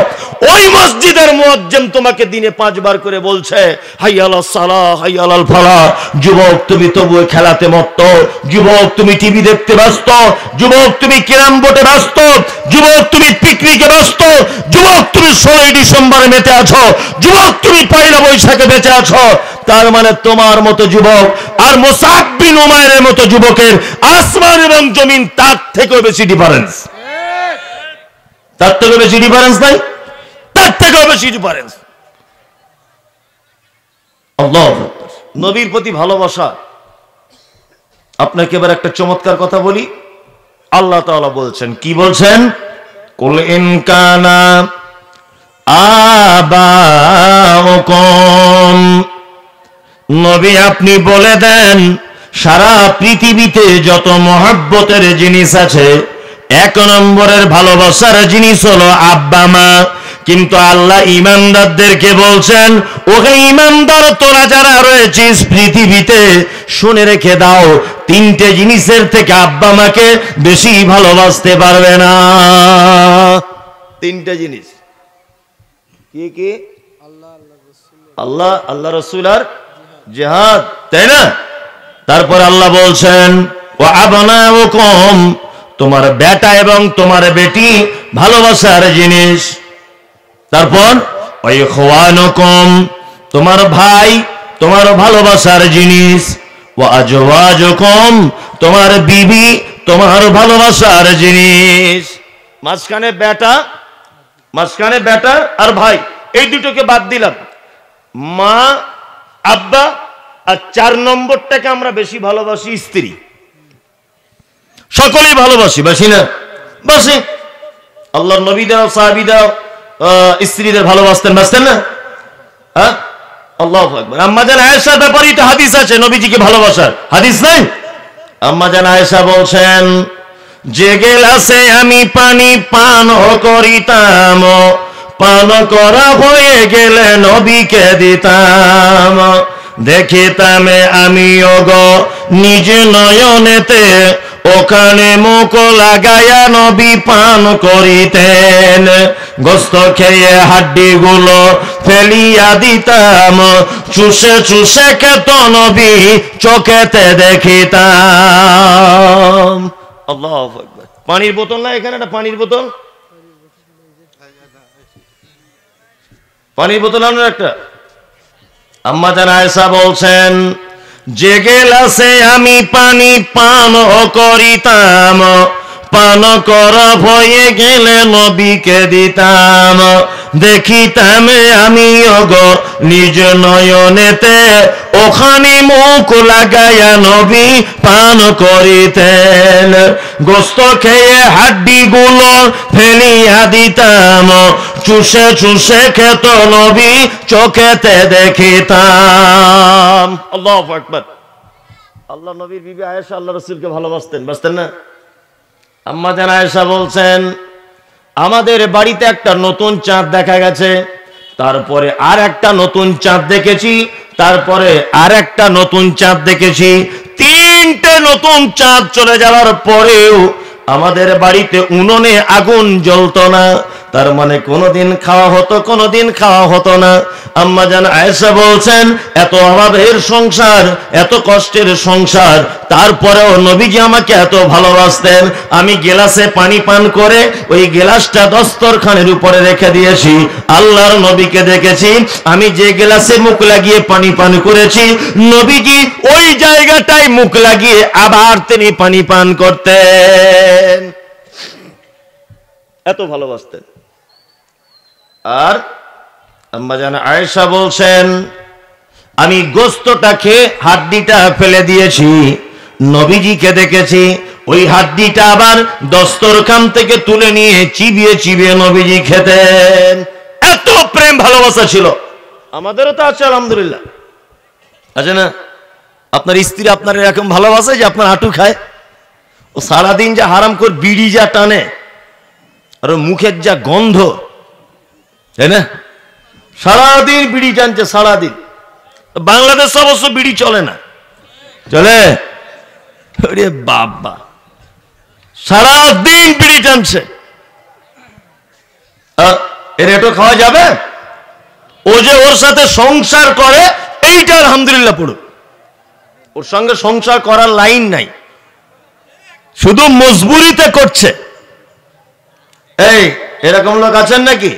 ওই মসজিদের মুয়াজ্জিন তোমাকে দিনে 5 বার করে বলছে হাইয়া আলাস সালাহ, হাইয়া আলাল ফালাহ। যুবক তুমি তবুও খেলাতে মত্ত, যুবক তুমি টিভি দেখতে ব্যস্ত, যুবক তুমি ক্যারাম বোর্ডে ব্যস্ত, যুবক তুমি পিকনিকে ব্যস্ত, যুবক তুমি 16 ডিসেম্বরে মেতে আছো, যুবক তুমি 1 বৈশাখে বেঁচে আছো। তার মানে তোমার মতো যুবক আর মুসআব বিন উমাইরের মতো যুবকের আসমান এবং জমিন তার থেকেও বেশি ডিফারেন্স, তার থেকেও বেশি ডিফারেন্স নাই, তার থেকেও বেশি ডিফারেন্স। আল্লাহ নবীর প্রতি ভালোবাসা। আপনাকে এবার একটা চমৎকার কথা বলি। আল্লাহ তাআলা বলছেন, কি বলছেন? কুল ইন কানা আবাউকুম, নবী আপনি বলে দেন সারা পৃথিবীতে যত মহব্বতের জিনিস আছে, 1 নম্বরের ভালোবাসার জিনিস হলো আব্বা মা। কিন্তু আল্লাহ ঈমানদারদেরকে বলছেন, ওহে ঈমানদার তোরা যারা রয়েছিস পৃথিবীতে, শুনে রেখে দাও 3টে জিনিসের থেকে আব্বা মাকে বেশি ভালোবাসতে পারবে না। 3টে জিনিস কি কি? আল্লাহ, আল্লাহ রাসূল আর জিহাদ, তাই না? তারপর আল্লাহ বলছেন ও আবনাউকুম, তোমার বেটা এবং তোমার বেটি ভালোবাসার জিনিস। তারপর ওই ইখওয়ানুকুম, তোমার ভাই তোমার ভালোবাসার জিনিস। ও আজওয়াজুকুম, তোমার বিবি তোমার ভালোবাসার জিনিস। মাঝখানে বেটা আর ভাই, এই দুটোকে বাদ দিলাম। মা, আব্বা, আর 4 নম্বরটাকে আমরা বেশি ভালোবাসি স্ত্রী। সকলেই ভালোবাসি, বাসি না? বাসি। আল্লাহর নবীরাও সাহাবীরাও স্ত্রীদের ভালোবাসতেন, বাসতেন না? হ্যাঁ, আল্লাহু আকবার। আম্মা জান আয়েশার ব্যাপারে তো হাদিস আছে নবীজিকে ভালোবাসার, হাদিস নাই? আম্মা জান আয়েশা বলছেন, যে গেলাসে আমি পানি পান করিতাম, পান করা হয়ে গেলে নবীকে দিতাম, দেখিতাম আমি ওগো নিজ নয়নেতে, ওখানে মুখ লাগায়া নবী পান করিতেন। গোস্ত খেয়ে হাড্ডি গুলো ফেলিয়া দিতাম, চুষে চুষে খেত নবী চোখেতে দেখিতাম। আল্লাহু আকবার। পানির বোতল না এখানে? একটা পানির বোতল, পানির বোতল আনো একটা। আম্মা জান আয়েশা বলছেন, যে গেলাসে আমি পানি পান করিতাম, পান করা হয়ে গেলে নবীকে দিতাম, দেখিতাম আমি ওগো নিজ নয়নেতে, ওখানে মুখ লাগায়া নবী পান করিতেন। গোস্ত খেয়ে হাড্ডি গুলো ফেলিয়া দিতাম, চুষে চুষে খেত নবী চোখেতে দেখিতাম। আল্লাহু আকবার। আল্লাহ নবীর বিবি আয়েশা আল্লাহ রাসূলকে ভালোবাসতেন, বাসতেন না? আম্মা জান আয়েশা বলছেন, আমাদের বাড়িতে একটা নতুন চাঁদ দেখা গেছে, তারপরে আর একটা নতুন চাঁদ দেখেছি, তারপরে আর একটা নতুন চাঁদ দেখেছি। 3টে নতুন চাঁদ চলে যাওয়ার পরেও আমাদের বাড়িতে উনুনে আগুন জ্বলতো না। তার মানে কোনোদিন খাওয়া হতো, কোনোদিন খাওয়া হতো না। আম্মা জান আয়েশা বলছেন, এত অভাবের সংসার, এত কষ্টের সংসার, তারপরেও নবীজি আমাকে এত ভালোবাসতেন। আমি গেলাসে পানি পান করে ওই গেলাসটা দস্তরখানের উপরে রেখে দিয়েছি। আল্লাহর নবীকে দেখেছি, আমি যে গেলাসে মুখ লাগিয়ে পানি পান করেছি, নবীজি ওই জায়গাটায় মুখ লাগিয়ে আবার তিনি পানি পান করতেন। এত ভালোবাসতেন। আর আম্মা জান আয়েশা বলছেন, আমি গোস্তটা খেয়ে হাড্ডিটা ফেলে দিয়েছি, নবীজিকে দেখেছি ওই হাড্ডিটা আবার দস্তরখান থেকে তুলে নিয়ে চিবিয়ে চিবিয়ে নবীজি খেতেন। এত প্রেম ভালোবাসা ছিল। আমাদেরও তো আছে আলহামদুলিল্লাহ, আছে না? আপনার স্ত্রী আপনার এরকম ভালোবাসে যে আপনার হাঁটু খায়, ও সারাদিন যা হারাম করে বিড়ি যা টানে, আর মুখের যা গন্ধ, তাই না? সারাদিন বিড়ি টানছে, সারাদিন। বাংলাদেশ অবশ্য বিড়ি চলে না, চলে? আরে বাবা, সারাদিন বিড়ি টানছে। এর এটো খাওয়া যাবে? ও যে ওর সাথে সংসার করে, এইটা আলহামদুলিল্লাহ পড়ো। ওর সঙ্গে সংসার করার লাইন নাই, শুধু মজবুরিতে করছে। এই এরকম লোক আছেন নাকি?